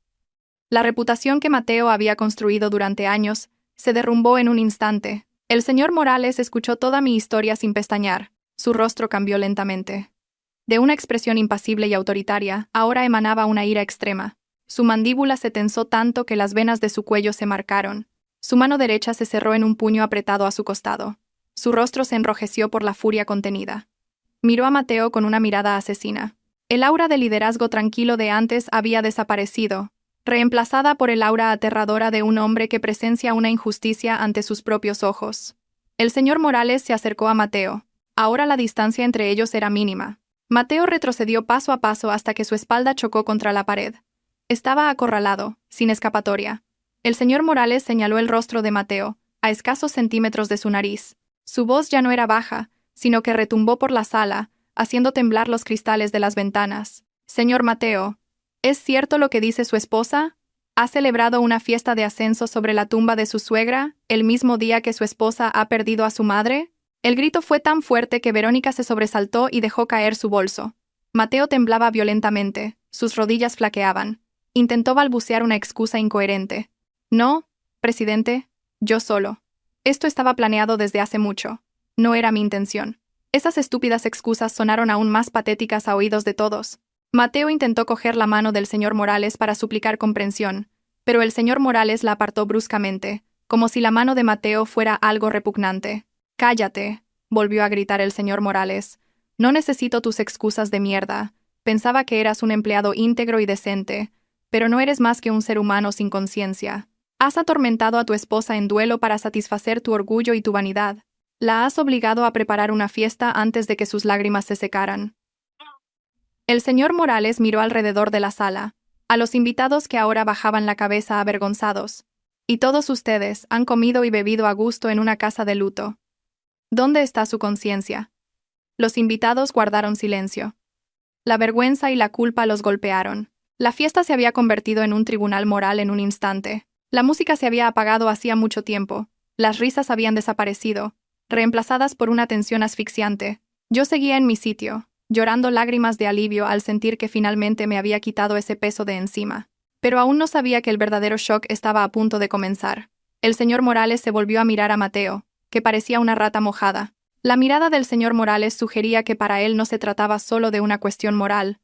La reputación que Mateo había construido durante años se derrumbó en un instante. El señor Morales escuchó toda mi historia sin pestañear. Su rostro cambió lentamente. De una expresión impasible y autoritaria, ahora emanaba una ira extrema. Su mandíbula se tensó tanto que las venas de su cuello se marcaron. Su mano derecha se cerró en un puño apretado a su costado. Su rostro se enrojeció por la furia contenida. Miró a Mateo con una mirada asesina. El aura de liderazgo tranquilo de antes había desaparecido, reemplazada por el aura aterradora de un hombre que presencia una injusticia ante sus propios ojos. El señor Morales se acercó a Mateo. Ahora la distancia entre ellos era mínima. Mateo retrocedió paso a paso hasta que su espalda chocó contra la pared. Estaba acorralado, sin escapatoria. El señor Morales señaló el rostro de Mateo, a escasos centímetros de su nariz. Su voz ya no era baja, sino que retumbó por la sala, haciendo temblar los cristales de las ventanas. Señor Mateo, ¿es cierto lo que dice su esposa? ¿Ha celebrado una fiesta de ascenso sobre la tumba de su suegra, el mismo día que su esposa ha perdido a su madre? El grito fue tan fuerte que Verónica se sobresaltó y dejó caer su bolso. Mateo temblaba violentamente, sus rodillas flaqueaban. Intentó balbucear una excusa incoherente. No, presidente, yo solo. Esto estaba planeado desde hace mucho. No era mi intención. Esas estúpidas excusas sonaron aún más patéticas a oídos de todos. Mateo intentó coger la mano del señor Morales para suplicar comprensión, pero el señor Morales la apartó bruscamente, como si la mano de Mateo fuera algo repugnante. «Cállate», volvió a gritar el señor Morales. «No necesito tus excusas de mierda. Pensaba que eras un empleado íntegro y decente, pero no eres más que un ser humano sin conciencia. Has atormentado a tu esposa en duelo para satisfacer tu orgullo y tu vanidad. La has obligado a preparar una fiesta antes de que sus lágrimas se secaran». El señor Morales miró alrededor de la sala, a los invitados que ahora bajaban la cabeza avergonzados. «Y todos ustedes han comido y bebido a gusto en una casa de luto. ¿Dónde está su conciencia?» Los invitados guardaron silencio. La vergüenza y la culpa los golpearon. La fiesta se había convertido en un tribunal moral en un instante. La música se había apagado hacía mucho tiempo. Las risas habían desaparecido, reemplazadas por una tensión asfixiante. Yo seguía en mi sitio, llorando lágrimas de alivio al sentir que finalmente me había quitado ese peso de encima. Pero aún no sabía que el verdadero shock estaba a punto de comenzar. El señor Morales se volvió a mirar a Mateo, que parecía una rata mojada. La mirada del señor Morales sugería que para él no se trataba solo de una cuestión moral.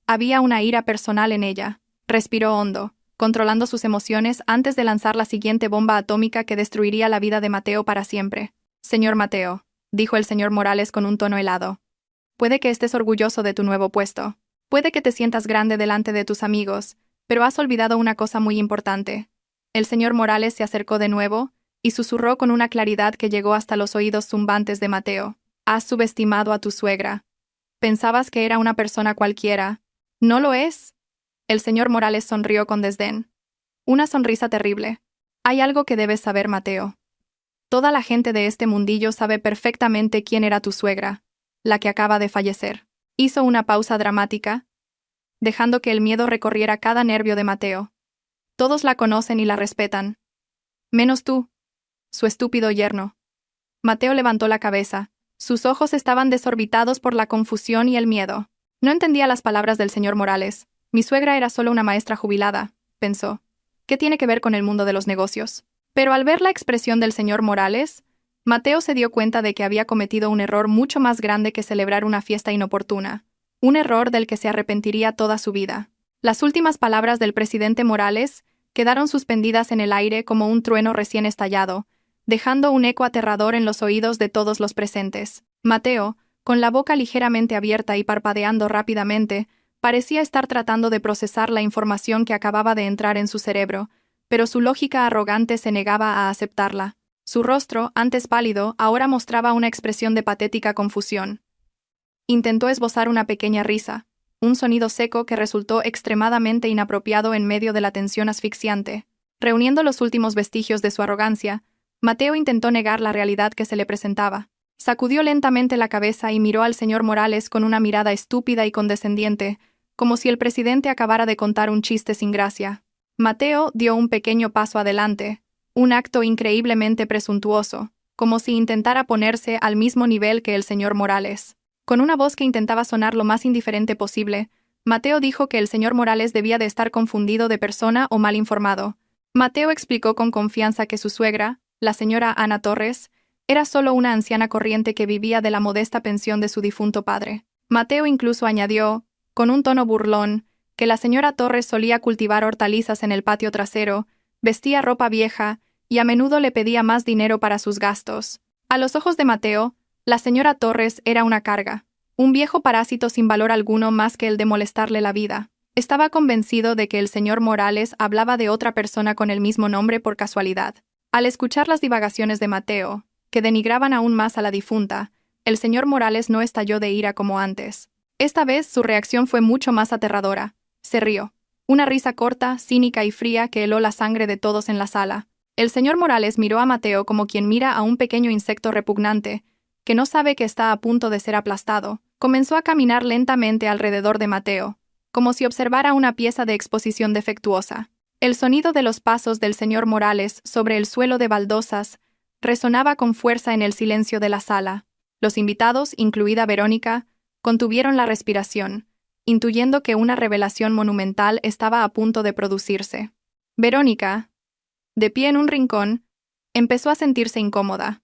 Había una ira personal en ella. Respiró hondo, controlando sus emociones antes de lanzar la siguiente bomba atómica que destruiría la vida de Mateo para siempre. «Señor Mateo», dijo el señor Morales con un tono helado. «Puede que estés orgulloso de tu nuevo puesto. Puede que te sientas grande delante de tus amigos, pero has olvidado una cosa muy importante». El señor Morales se acercó de nuevo y susurró con una claridad que llegó hasta los oídos zumbantes de Mateo. «Has subestimado a tu suegra. Pensabas que era una persona cualquiera. ¿No lo es?» El señor Morales sonrió con desdén. Una sonrisa terrible. «Hay algo que debes saber, Mateo. Toda la gente de este mundillo sabe perfectamente quién era tu suegra, la que acaba de fallecer. Hizo una pausa dramática, dejando que el miedo recorriera cada nervio de Mateo. Todos la conocen y la respetan. Menos tú, su estúpido yerno. Mateo levantó la cabeza. Sus ojos estaban desorbitados por la confusión y el miedo. No entendía las palabras del señor Morales. Mi suegra era solo una maestra jubilada, pensó. ¿Qué tiene que ver con el mundo de los negocios? Pero al ver la expresión del señor Morales, Mateo se dio cuenta de que había cometido un error mucho más grande que celebrar una fiesta inoportuna. Un error del que se arrepentiría toda su vida. Las últimas palabras del presidente Morales quedaron suspendidas en el aire como un trueno recién estallado, dejando un eco aterrador en los oídos de todos los presentes. Mateo, con la boca ligeramente abierta y parpadeando rápidamente, parecía estar tratando de procesar la información que acababa de entrar en su cerebro, pero su lógica arrogante se negaba a aceptarla. Su rostro, antes pálido, ahora mostraba una expresión de patética confusión. Intentó esbozar una pequeña risa, un sonido seco que resultó extremadamente inapropiado en medio de la tensión asfixiante. Reuniendo los últimos vestigios de su arrogancia, Mateo intentó negar la realidad que se le presentaba. Sacudió lentamente la cabeza y miró al señor Morales con una mirada estúpida y condescendiente, como si el presidente acabara de contar un chiste sin gracia. Mateo dio un pequeño paso adelante, un acto increíblemente presuntuoso, como si intentara ponerse al mismo nivel que el señor Morales. Con una voz que intentaba sonar lo más indiferente posible, Mateo dijo que el señor Morales debía de estar confundido de persona o mal informado. Mateo explicó con confianza que su suegra, la señora Ana Torres, era solo una anciana corriente que vivía de la modesta pensión de su difunto padre. Mateo incluso añadió, con un tono burlón, que la señora Torres solía cultivar hortalizas en el patio trasero, vestía ropa vieja y a menudo le pedía más dinero para sus gastos. A los ojos de Mateo, la señora Torres era una carga, un viejo parásito sin valor alguno más que el de molestarle la vida. Estaba convencido de que el señor Morales hablaba de otra persona con el mismo nombre por casualidad. Al escuchar las divagaciones de Mateo, que denigraban aún más a la difunta, el señor Morales no estalló de ira como antes. Esta vez su reacción fue mucho más aterradora. Se rió. Una risa corta, cínica y fría que heló la sangre de todos en la sala. El señor Morales miró a Mateo como quien mira a un pequeño insecto repugnante, que no sabe que está a punto de ser aplastado. Comenzó a caminar lentamente alrededor de Mateo, como si observara una pieza de exposición defectuosa. El sonido de los pasos del señor Morales sobre el suelo de baldosas resonaba con fuerza en el silencio de la sala. Los invitados, incluida Verónica, contuvieron la respiración, intuyendo que una revelación monumental estaba a punto de producirse. Verónica, de pie en un rincón, empezó a sentirse incómoda.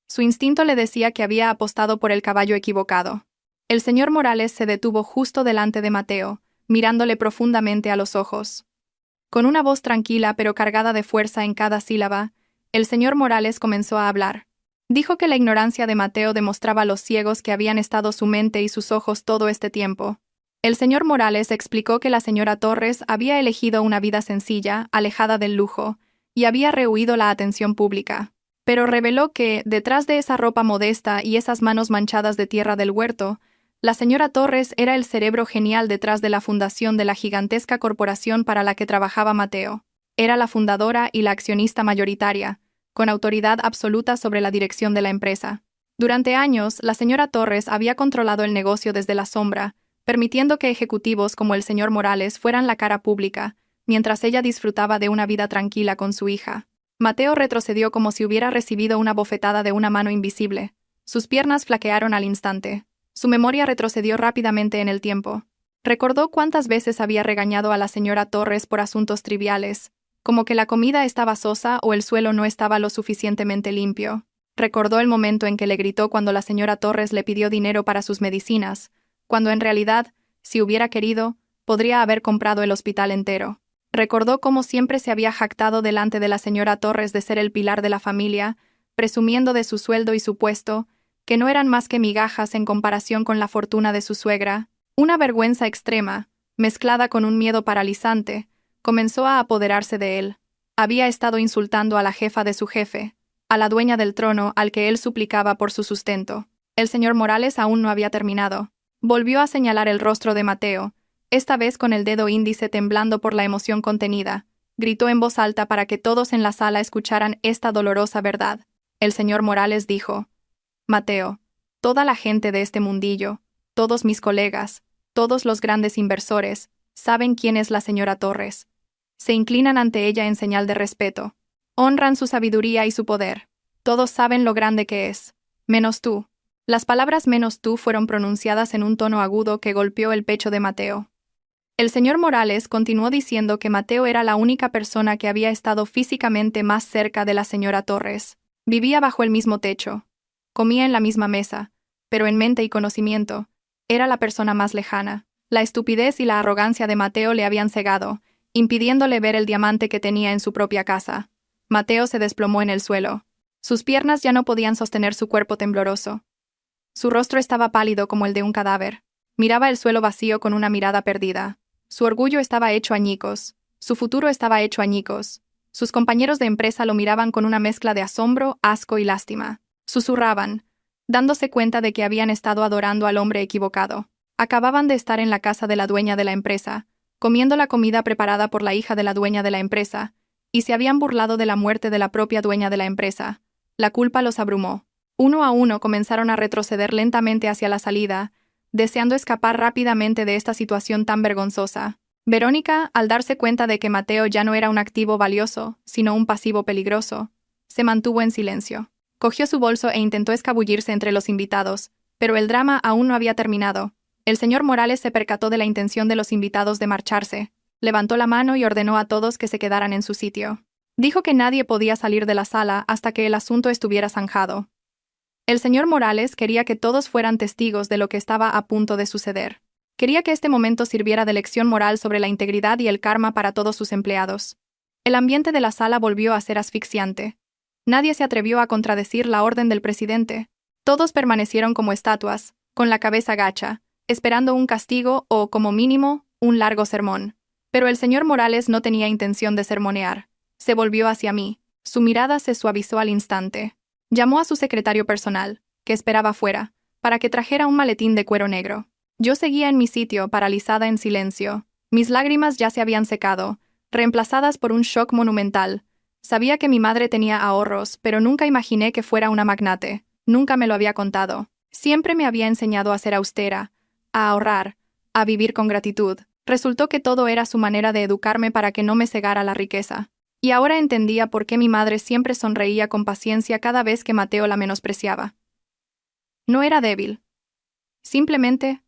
Su instinto le decía que había apostado por el caballo equivocado. El señor Morales se detuvo justo delante de Mateo, mirándole profundamente a los ojos. Con una voz tranquila pero cargada de fuerza en cada sílaba, el señor Morales comenzó a hablar. Dijo que la ignorancia de Mateo demostraba los ciegos que habían estado su mente y sus ojos todo este tiempo. El señor Morales explicó que la señora Torres había elegido una vida sencilla, alejada del lujo, y había rehuido la atención pública. Pero reveló que, detrás de esa ropa modesta y esas manos manchadas de tierra del huerto, la señora Torres era el cerebro genial detrás de la fundación de la gigantesca corporación para la que trabajaba Mateo. Era la fundadora y la accionista mayoritaria, con autoridad absoluta sobre la dirección de la empresa. Durante años, la señora Torres había controlado el negocio desde la sombra, permitiendo que ejecutivos como el señor Morales fueran la cara pública, mientras ella disfrutaba de una vida tranquila con su hija. Mateo retrocedió como si hubiera recibido una bofetada de una mano invisible. Sus piernas flaquearon al instante. Su memoria retrocedió rápidamente en el tiempo. Recordó cuántas veces había regañado a la señora Torres por asuntos triviales, como que la comida estaba sosa o el suelo no estaba lo suficientemente limpio. Recordó el momento en que le gritó cuando la señora Torres le pidió dinero para sus medicinas, cuando en realidad, si hubiera querido, podría haber comprado el hospital entero. Recordó cómo siempre se había jactado delante de la señora Torres de ser el pilar de la familia, presumiendo de su sueldo y su puesto, que no eran más que migajas en comparación con la fortuna de su suegra. Una vergüenza extrema, mezclada con un miedo paralizante, comenzó a apoderarse de él. Había estado insultando a la jefa de su jefe, a la dueña del trono al que él suplicaba por su sustento. El señor Morales aún no había terminado. Volvió a señalar el rostro de Mateo, esta vez con el dedo índice temblando por la emoción contenida. Gritó en voz alta para que todos en la sala escucharan esta dolorosa verdad. El señor Morales dijo: Mateo, toda la gente de este mundillo, todos mis colegas, todos los grandes inversores, saben quién es la señora Torres. Se inclinan ante ella en señal de respeto. Honran su sabiduría y su poder. Todos saben lo grande que es. Menos tú. Las palabras menos tú fueron pronunciadas en un tono agudo que golpeó el pecho de Mateo. El señor Morales continuó diciendo que Mateo era la única persona que había estado físicamente más cerca de la señora Torres. Vivía bajo el mismo techo. Comía en la misma mesa, pero en mente y conocimiento, era la persona más lejana. La estupidez y la arrogancia de Mateo le habían cegado, impidiéndole ver el diamante que tenía en su propia casa. Mateo se desplomó en el suelo. Sus piernas ya no podían sostener su cuerpo tembloroso. Su rostro estaba pálido como el de un cadáver. Miraba el suelo vacío con una mirada perdida. Su orgullo estaba hecho añicos. Su futuro estaba hecho añicos. Sus compañeros de empresa lo miraban con una mezcla de asombro, asco y lástima. Susurraban, dándose cuenta de que habían estado adorando al hombre equivocado. Acababan de estar en la casa de la dueña de la empresa, comiendo la comida preparada por la hija de la dueña de la empresa, y se habían burlado de la muerte de la propia dueña de la empresa. La culpa los abrumó. Uno a uno comenzaron a retroceder lentamente hacia la salida, deseando escapar rápidamente de esta situación tan vergonzosa. Verónica, al darse cuenta de que Mateo ya no era un activo valioso, sino un pasivo peligroso, se mantuvo en silencio. Cogió su bolso e intentó escabullirse entre los invitados, pero el drama aún no había terminado. El señor Morales se percató de la intención de los invitados de marcharse, levantó la mano y ordenó a todos que se quedaran en su sitio. Dijo que nadie podía salir de la sala hasta que el asunto estuviera zanjado. El señor Morales quería que todos fueran testigos de lo que estaba a punto de suceder. Quería que este momento sirviera de lección moral sobre la integridad y el karma para todos sus empleados. El ambiente de la sala volvió a ser asfixiante. Nadie se atrevió a contradecir la orden del presidente. Todos permanecieron como estatuas, con la cabeza gacha, esperando un castigo o, como mínimo, un largo sermón. Pero el señor Morales no tenía intención de sermonear. Se volvió hacia mí. Su mirada se suavizó al instante. Llamó a su secretario personal, que esperaba fuera, para que trajera un maletín de cuero negro. Yo seguía en mi sitio, paralizada en silencio. Mis lágrimas ya se habían secado, reemplazadas por un shock monumental. Sabía que mi madre tenía ahorros, pero nunca imaginé que fuera una magnate. Nunca me lo había contado. Siempre me había enseñado a ser austera, a ahorrar, a vivir con gratitud. Resultó que todo era su manera de educarme para que no me cegara la riqueza. Y ahora entendía por qué mi madre siempre sonreía con paciencia cada vez que Mateo la menospreciaba. No era débil. Simplemente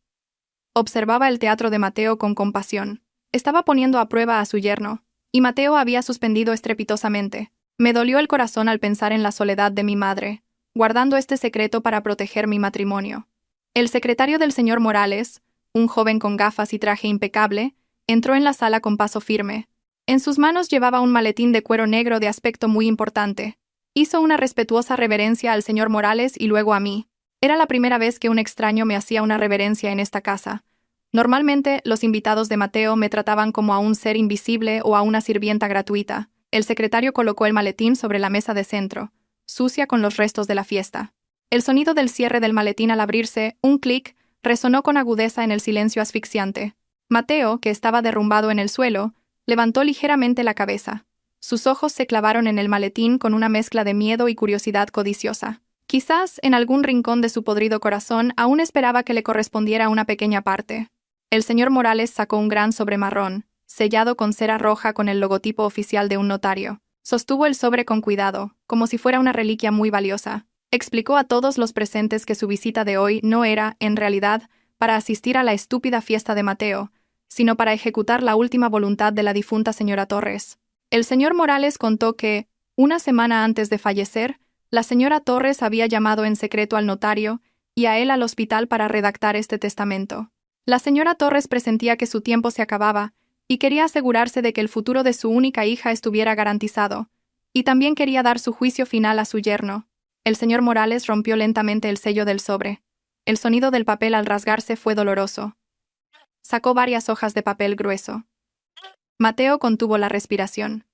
observaba el teatro de Mateo con compasión. Estaba poniendo a prueba a su yerno, y Mateo había suspendido estrepitosamente. Me dolió el corazón al pensar en la soledad de mi madre, guardando este secreto para proteger mi matrimonio. El secretario del señor Morales, un joven con gafas y traje impecable, entró en la sala con paso firme. En sus manos llevaba un maletín de cuero negro de aspecto muy importante. Hizo una respetuosa reverencia al señor Morales y luego a mí. Era la primera vez que un extraño me hacía una reverencia en esta casa. Normalmente, los invitados de Mateo me trataban como a un ser invisible o a una sirvienta gratuita. El secretario colocó el maletín sobre la mesa de centro, sucia con los restos de la fiesta. El sonido del cierre del maletín al abrirse, un clic, resonó con agudeza en el silencio asfixiante. Mateo, que estaba derrumbado en el suelo, levantó ligeramente la cabeza. Sus ojos se clavaron en el maletín con una mezcla de miedo y curiosidad codiciosa. Quizás, en algún rincón de su podrido corazón, aún esperaba que le correspondiera una pequeña parte. El señor Morales sacó un gran sobre marrón, sellado con cera roja con el logotipo oficial de un notario. Sostuvo el sobre con cuidado, como si fuera una reliquia muy valiosa. Explicó a todos los presentes que su visita de hoy no era, en realidad, para asistir a la estúpida fiesta de Mateo, sino para ejecutar la última voluntad de la difunta señora Torres. El señor Morales contó que, una semana antes de fallecer, la señora Torres había llamado en secreto al notario y a él al hospital para redactar este testamento. La señora Torres presentía que su tiempo se acababa y quería asegurarse de que el futuro de su única hija estuviera garantizado, y también quería dar su juicio final a su yerno. El señor Morales rompió lentamente el sello del sobre. El sonido del papel al rasgarse fue doloroso. Sacó varias hojas de papel grueso. Mateo contuvo la respiración.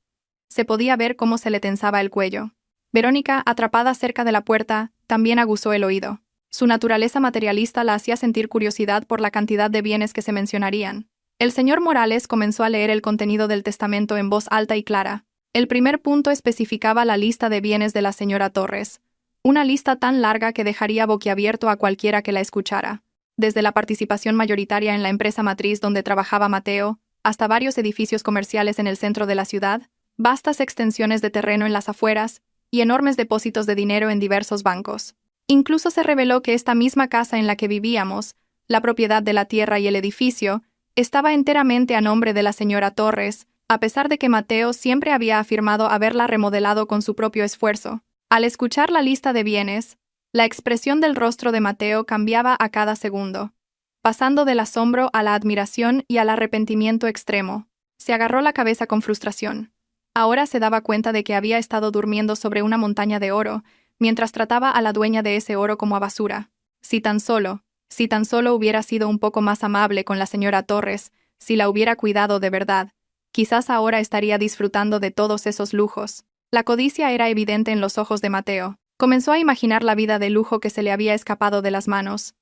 Se podía ver cómo se le tensaba el cuello. Verónica, atrapada cerca de la puerta, también aguzó el oído. Su naturaleza materialista la hacía sentir curiosidad por la cantidad de bienes que se mencionarían. El señor Morales comenzó a leer el contenido del testamento en voz alta y clara. El primer punto especificaba la lista de bienes de la señora Torres. Una lista tan larga que dejaría boquiabierto a cualquiera que la escuchara. desde la participación mayoritaria en la empresa matriz donde trabajaba Mateo, hasta varios edificios comerciales en el centro de la ciudad, vastas extensiones de terreno en las afueras y enormes depósitos de dinero en diversos bancos. Incluso se reveló que esta misma casa en la que vivíamos, la propiedad de la tierra y el edificio, estaba enteramente a nombre de la señora Torres, a pesar de que Mateo siempre había afirmado haberla remodelado con su propio esfuerzo. Al escuchar la lista de bienes, la expresión del rostro de Mateo cambiaba a cada segundo, pasando del asombro a la admiración y al arrepentimiento extremo. Se agarró la cabeza con frustración. Ahora se daba cuenta de que había estado durmiendo sobre una montaña de oro, mientras trataba a la dueña de ese oro como a basura. Si tan solo hubiera sido un poco más amable con la señora Torres, si la hubiera cuidado de verdad, quizás ahora estaría disfrutando de todos esos lujos. La codicia era evidente en los ojos de Mateo. Comenzó a imaginar la vida de lujo que se le había escapado de las manos.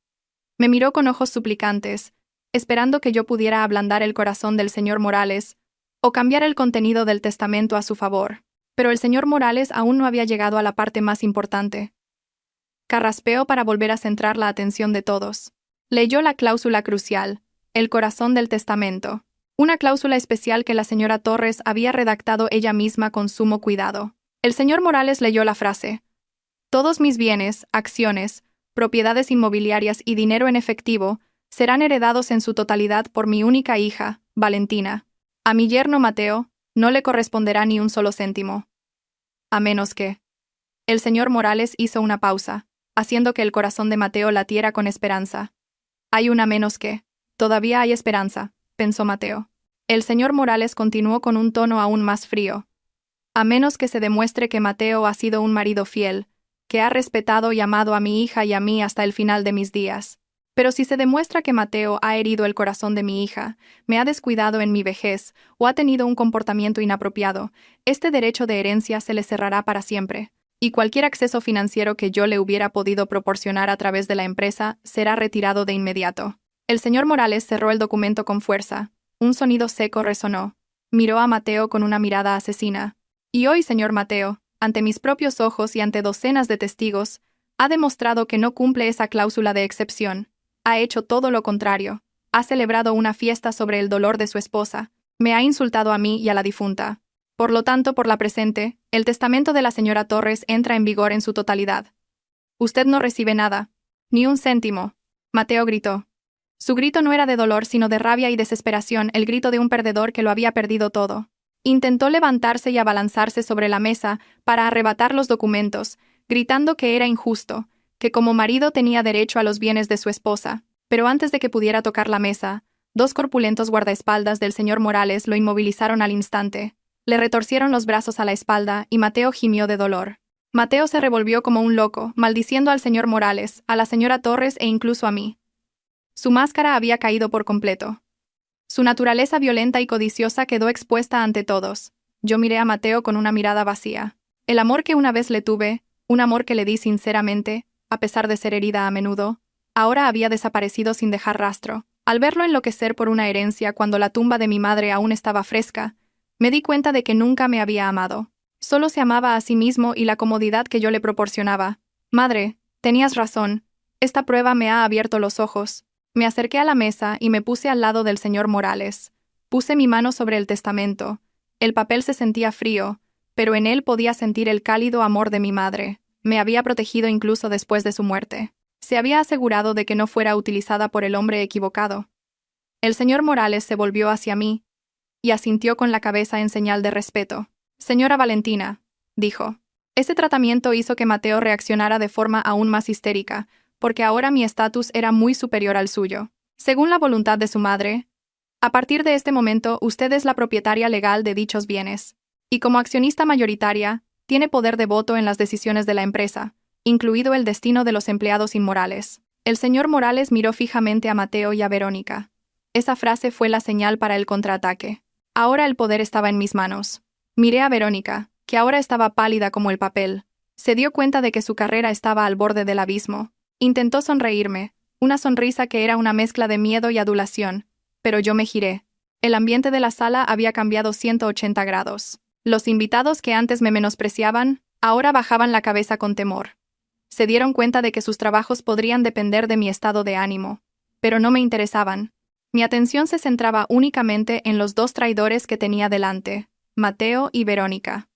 Me miró con ojos suplicantes, esperando que yo pudiera ablandar el corazón del señor Morales o cambiar el contenido del testamento a su favor. Pero el señor Morales aún no había llegado a la parte más importante. Carraspeó para volver a centrar la atención de todos. Leyó la cláusula crucial, el corazón del testamento, una cláusula especial que la señora Torres había redactado ella misma con sumo cuidado. El señor Morales leyó la frase: todos mis bienes, acciones, propiedades inmobiliarias y dinero en efectivo serán heredados en su totalidad por mi única hija, Valentina. A mi yerno Mateo no le corresponderá ni un solo céntimo. A menos que... El señor Morales hizo una pausa, haciendo que el corazón de Mateo latiera con esperanza. Hay una menos que... Todavía hay esperanza, pensó Mateo. El señor Morales continuó con un tono aún más frío. A menos que se demuestre que Mateo ha sido un marido fiel, que ha respetado y amado a mi hija y a mí hasta el final de mis días. Pero si se demuestra que Mateo ha herido el corazón de mi hija, me ha descuidado en mi vejez o ha tenido un comportamiento inapropiado, este derecho de herencia se le cerrará para siempre, y cualquier acceso financiero que yo le hubiera podido proporcionar a través de la empresa será retirado de inmediato. El señor Morales cerró el documento con fuerza. Un sonido seco resonó. Miró a Mateo con una mirada asesina. Y hoy, señor Mateo, ante mis propios ojos y ante docenas de testigos, ha demostrado que no cumple esa cláusula de excepción. Ha hecho todo lo contrario. Ha celebrado una fiesta sobre el dolor de su esposa. Me ha insultado a mí y a la difunta. Por lo tanto, por la presente, el testamento de la señora Torres entra en vigor en su totalidad. Usted no recibe nada. Ni un céntimo. Mateo gritó. Su grito no era de dolor, sino de rabia y desesperación, el grito de un perdedor que lo había perdido todo. Intentó levantarse y abalanzarse sobre la mesa para arrebatar los documentos, gritando que era injusto, que como marido tenía derecho a los bienes de su esposa, pero antes de que pudiera tocar la mesa, dos corpulentos guardaespaldas del señor Morales lo inmovilizaron al instante. Le retorcieron los brazos a la espalda y Mateo gimió de dolor. Mateo se revolvió como un loco, maldiciendo al señor Morales, a la señora Torres e incluso a mí. Su máscara había caído por completo. Su naturaleza violenta y codiciosa quedó expuesta ante todos. Yo miré a Mateo con una mirada vacía. El amor que una vez le tuve, un amor que le di sinceramente, a pesar de ser herida a menudo, ahora había desaparecido sin dejar rastro. Al verlo enloquecer por una herencia cuando la tumba de mi madre aún estaba fresca, me di cuenta de que nunca me había amado. Solo se amaba a sí mismo y la comodidad que yo le proporcionaba. Madre, tenías razón. Esta prueba me ha abierto los ojos. Me acerqué a la mesa y me puse al lado del señor Morales. Puse mi mano sobre el testamento. El papel se sentía frío, pero en él podía sentir el cálido amor de mi madre. Me había protegido incluso después de su muerte. Se había asegurado de que no fuera utilizada por el hombre equivocado. El señor Morales se volvió hacia mí y asintió con la cabeza en señal de respeto. Señora Valentina, dijo. Ese tratamiento hizo que Mateo reaccionara de forma aún más histérica, porque ahora mi estatus era muy superior al suyo. Según la voluntad de su madre, a partir de este momento usted es la propietaria legal de dichos bienes, y como accionista mayoritaria, tiene poder de voto en las decisiones de la empresa, incluido el destino de los empleados inmorales. El señor Morales miró fijamente a Mateo y a Verónica. Esa frase fue la señal para el contraataque. Ahora el poder estaba en mis manos. Miré a Verónica, que ahora estaba pálida como el papel. Se dio cuenta de que su carrera estaba al borde del abismo. Intentó sonreírme, una sonrisa que era una mezcla de miedo y adulación, pero yo me giré. El ambiente de la sala había cambiado 180 grados. Los invitados que antes me menospreciaban, ahora bajaban la cabeza con temor. Se dieron cuenta de que sus trabajos podrían depender de mi estado de ánimo. pero no me interesaban. Mi atención se centraba únicamente en los dos traidores que tenía delante, Mateo y Verónica.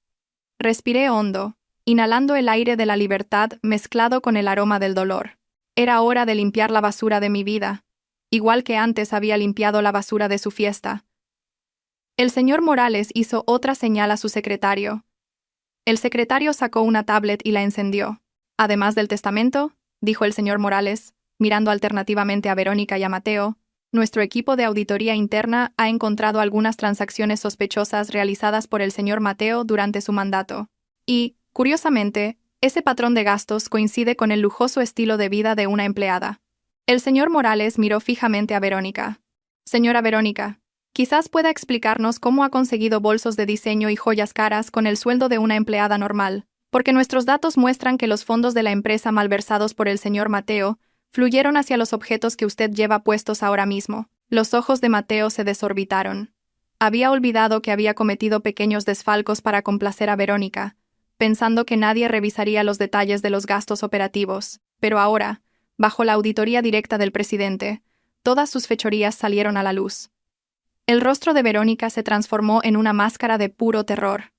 Respiré hondo, inhalando el aire de la libertad mezclado con el aroma del dolor. Era hora de limpiar la basura de mi vida, igual que antes había limpiado la basura de su fiesta. El señor Morales hizo otra señal a su secretario. El secretario sacó una tablet y la encendió. Además del testamento, dijo el señor Morales, mirando alternativamente a Verónica y a Mateo, nuestro equipo de auditoría interna ha encontrado algunas transacciones sospechosas realizadas por el señor Mateo durante su mandato. Y, curiosamente, ese patrón de gastos coincide con el lujoso estilo de vida de una empleada. El señor Morales miró fijamente a Verónica. Señora Verónica, quizás pueda explicarnos cómo ha conseguido bolsos de diseño y joyas caras con el sueldo de una empleada normal, porque nuestros datos muestran que los fondos de la empresa malversados por el señor Mateo fluyeron hacia los objetos que usted lleva puestos ahora mismo. Los ojos de Mateo se desorbitaron. Había olvidado que había cometido pequeños desfalcos para complacer a Verónica, pensando que nadie revisaría los detalles de los gastos operativos, pero ahora, bajo la auditoría directa del presidente, todas sus fechorías salieron a la luz. El rostro de Verónica se transformó en una máscara de puro terror.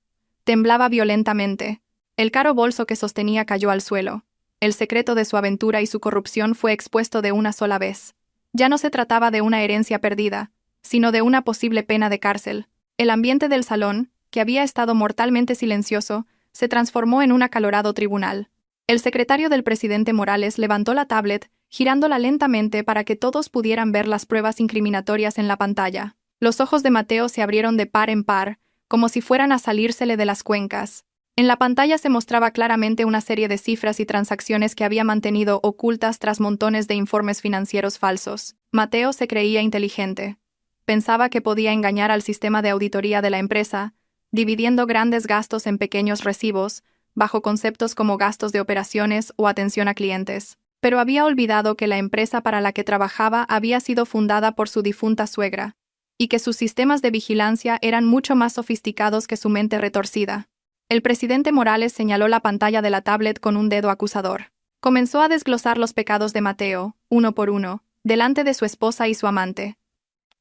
Temblaba violentamente. El caro bolso que sostenía cayó al suelo. El secreto de su aventura y su corrupción fue expuesto de una sola vez. Ya no se trataba de una herencia perdida, sino de una posible pena de cárcel. El ambiente del salón, que había estado mortalmente silencioso, se transformó en un acalorado tribunal. El secretario del presidente Morales levantó la tablet, girándola lentamente para que todos pudieran ver las pruebas incriminatorias en la pantalla. Los ojos de Mateo se abrieron de par en par, como si fueran a salírsele de las cuencas. En la pantalla se mostraba claramente una serie de cifras y transacciones que había mantenido ocultas tras montones de informes financieros falsos. Mateo se creía inteligente. Pensaba que podía engañar al sistema de auditoría de la empresa, dividiendo grandes gastos en pequeños recibos, bajo conceptos como gastos de operaciones o atención a clientes. Pero había olvidado que la empresa para la que trabajaba había sido fundada por su difunta suegra, y que sus sistemas de vigilancia eran mucho más sofisticados que su mente retorcida. El presidente Morales señaló la pantalla de la tablet con un dedo acusador. Comenzó a desglosar los pecados de Mateo, uno por uno, delante de su esposa y su amante.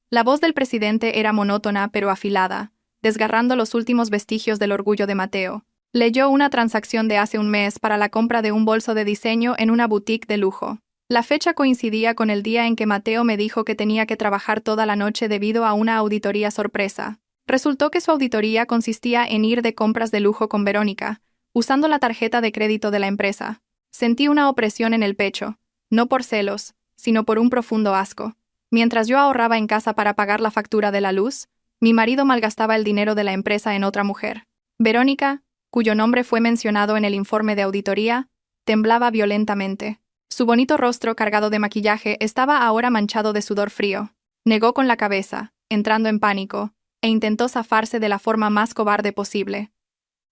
La voz del presidente era monótona pero afilada, desgarrando los últimos vestigios del orgullo de Mateo. Leyó una transacción de hace un mes para la compra de un bolso de diseño en una boutique de lujo. La fecha coincidía con el día en que Mateo me dijo que tenía que trabajar toda la noche debido a una auditoría sorpresa. Resultó que su auditoría consistía en ir de compras de lujo con Verónica, usando la tarjeta de crédito de la empresa. Sentí una opresión en el pecho, no por celos, sino por un profundo asco. Mientras yo ahorraba en casa para pagar la factura de la luz, mi marido malgastaba el dinero de la empresa en otra mujer. Verónica, cuyo nombre fue mencionado en el informe de auditoría, temblaba violentamente. Su bonito rostro cargado de maquillaje estaba ahora manchado de sudor frío. Negó con la cabeza, entrando en pánico, e intentó zafarse de la forma más cobarde posible.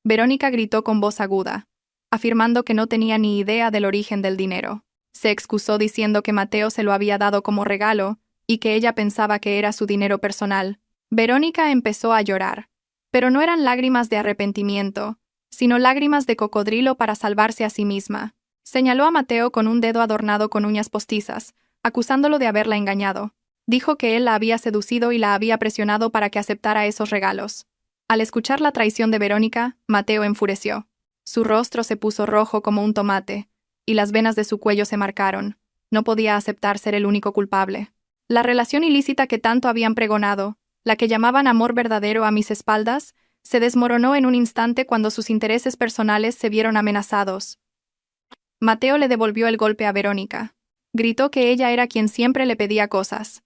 Verónica gritó con voz aguda, afirmando que no tenía ni idea del origen del dinero. Se excusó diciendo que Mateo se lo había dado como regalo y que ella pensaba que era su dinero personal. Verónica empezó a llorar, pero no eran lágrimas de arrepentimiento, sino lágrimas de cocodrilo para salvarse a sí misma. Señaló a Mateo con un dedo adornado con uñas postizas, acusándolo de haberla engañado. Dijo que él la había seducido y la había presionado para que aceptara esos regalos. Al escuchar la traición de Verónica, Mateo enfureció. Su rostro se puso rojo como un tomate, y las venas de su cuello se marcaron. No podía aceptar ser el único culpable. La relación ilícita que tanto habían pregonado, la que llamaban amor verdadero a mis espaldas, se desmoronó en un instante cuando sus intereses personales se vieron amenazados. Mateo le devolvió el golpe a Verónica. Gritó que ella era quien siempre le pedía cosas.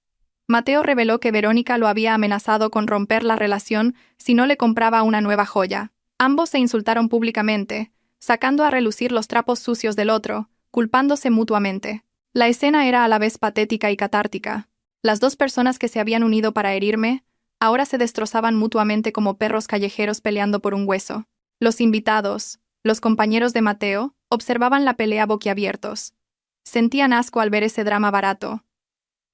Mateo reveló que Verónica lo había amenazado con romper la relación si no le compraba una nueva joya. Ambos se insultaron públicamente, sacando a relucir los trapos sucios del otro, culpándose mutuamente. La escena era a la vez patética y catártica. Las dos personas que se habían unido para herirme, ahora se destrozaban mutuamente como perros callejeros peleando por un hueso. Los invitados, los compañeros de Mateo, observaban la pelea boquiabiertos. Sentían asco al ver ese drama barato.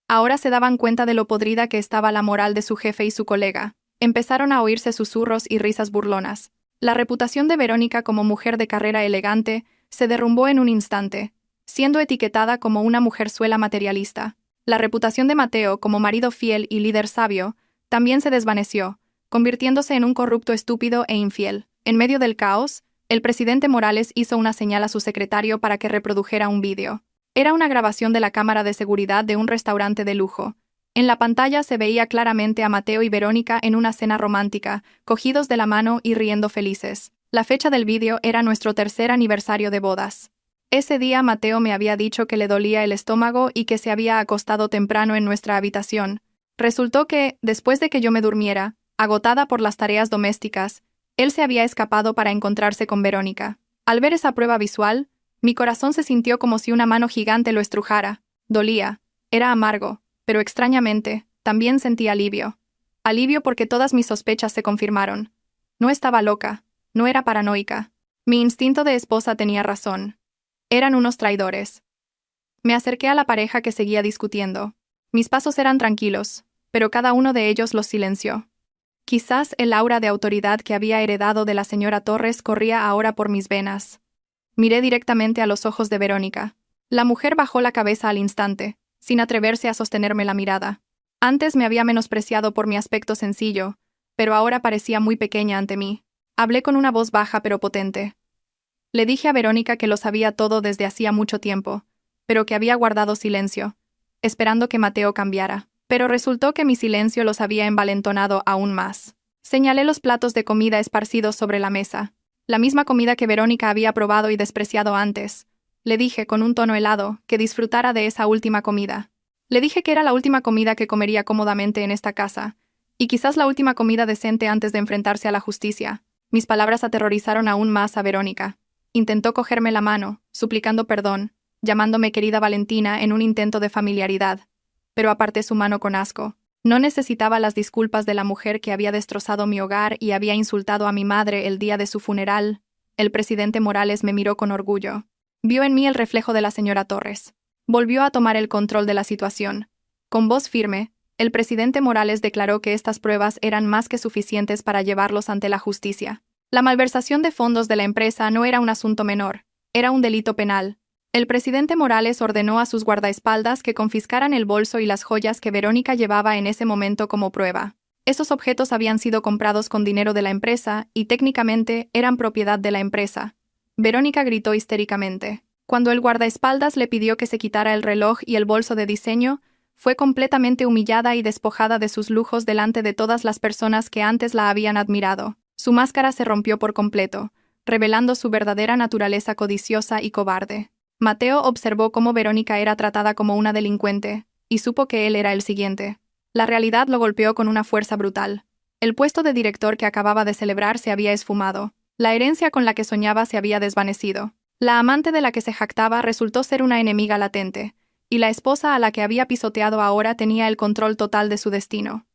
Ahora se daban cuenta de lo podrida que estaba la moral de su jefe y su colega. Empezaron a oírse susurros y risas burlonas. La reputación de Verónica como mujer de carrera elegante se derrumbó en un instante, siendo etiquetada como una mujerzuela materialista. La reputación de Mateo como marido fiel y líder sabio también se desvaneció, convirtiéndose en un corrupto estúpido e infiel. En medio del caos, el presidente Morales hizo una señal a su secretario para que reprodujera un vídeo. Era una grabación de la cámara de seguridad de un restaurante de lujo. En la pantalla se veía claramente a Mateo y Verónica en una cena romántica, cogidos de la mano y riendo felices. La fecha del vídeo era nuestro tercer aniversario de bodas. Ese día Mateo me había dicho que le dolía el estómago y que se había acostado temprano en nuestra habitación. Resultó que, después de que yo me durmiera, agotada por las tareas domésticas, él se había escapado para encontrarse con Verónica. Al ver esa prueba visual, mi corazón se sintió como si una mano gigante lo estrujara. Dolía. Era amargo, pero extrañamente, también sentí alivio. Alivio porque todas mis sospechas se confirmaron. No estaba loca, no era paranoica. Mi instinto de esposa tenía razón. Eran unos traidores. Me acerqué a la pareja que seguía discutiendo. Mis pasos eran tranquilos, pero cada uno de ellos los silenció. Quizás el aura de autoridad que había heredado de la señora Torres corría ahora por mis venas. Miré directamente a los ojos de Verónica. La mujer bajó la cabeza al instante, sin atreverse a sostenerme la mirada. Antes me había menospreciado por mi aspecto sencillo, pero ahora parecía muy pequeña ante mí. Hablé con una voz baja pero potente. Le dije a Verónica que lo sabía todo desde hacía mucho tiempo, pero que había guardado silencio, esperando que Mateo cambiara. Pero resultó que mi silencio los había envalentonado aún más. Señalé los platos de comida esparcidos sobre la mesa, la misma comida que Verónica había probado y despreciado antes. Le dije, con un tono helado, que disfrutara de esa última comida. Le dije que era la última comida que comería cómodamente en esta casa, y quizás la última comida decente antes de enfrentarse a la justicia. Mis palabras aterrorizaron aún más a Verónica. Intentó cogerme la mano, suplicando perdón, llamándome querida Valentina en un intento de familiaridad, pero aparté su mano con asco. No necesitaba las disculpas de la mujer que había destrozado mi hogar y había insultado a mi madre el día de su funeral. El presidente Morales me miró con orgullo. Vio en mí el reflejo de la señora Torres. Volvió a tomar el control de la situación. Con voz firme, el presidente Morales declaró que estas pruebas eran más que suficientes para llevarlos ante la justicia. La malversación de fondos de la empresa no era un asunto menor, era un delito penal. El presidente Morales ordenó a sus guardaespaldas que confiscaran el bolso y las joyas que Verónica llevaba en ese momento como prueba. Esos objetos habían sido comprados con dinero de la empresa y técnicamente eran propiedad de la empresa. Verónica gritó histéricamente. Cuando el guardaespaldas le pidió que se quitara el reloj y el bolso de diseño, fue completamente humillada y despojada de sus lujos delante de todas las personas que antes la habían admirado. Su máscara se rompió por completo, revelando su verdadera naturaleza codiciosa y cobarde. Mateo observó cómo Verónica era tratada como una delincuente, y supo que él era el siguiente. La realidad lo golpeó con una fuerza brutal. El puesto de director que acababa de celebrar se había esfumado. La herencia con la que soñaba se había desvanecido. La amante de la que se jactaba resultó ser una enemiga latente, y la esposa a la que había pisoteado ahora tenía el control total de su destino.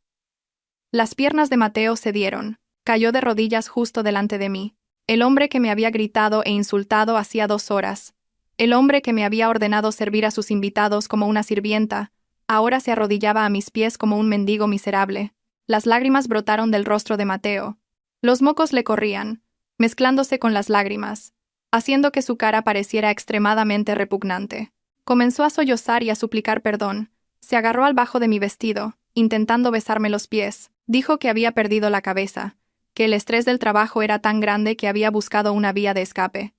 Las piernas de Mateo cedieron. Cayó de rodillas justo delante de mí. El hombre que me había gritado e insultado hacía 2 horas. El hombre que me había ordenado servir a sus invitados como una sirvienta, ahora se arrodillaba a mis pies como un mendigo miserable. Las lágrimas brotaron del rostro de Mateo. Los mocos le corrían, mezclándose con las lágrimas, haciendo que su cara pareciera extremadamente repugnante. Comenzó a sollozar y a suplicar perdón. Se agarró al bajo de mi vestido, intentando besarme los pies. Dijo que había perdido la cabeza, que el estrés del trabajo era tan grande que había buscado una vía de escape.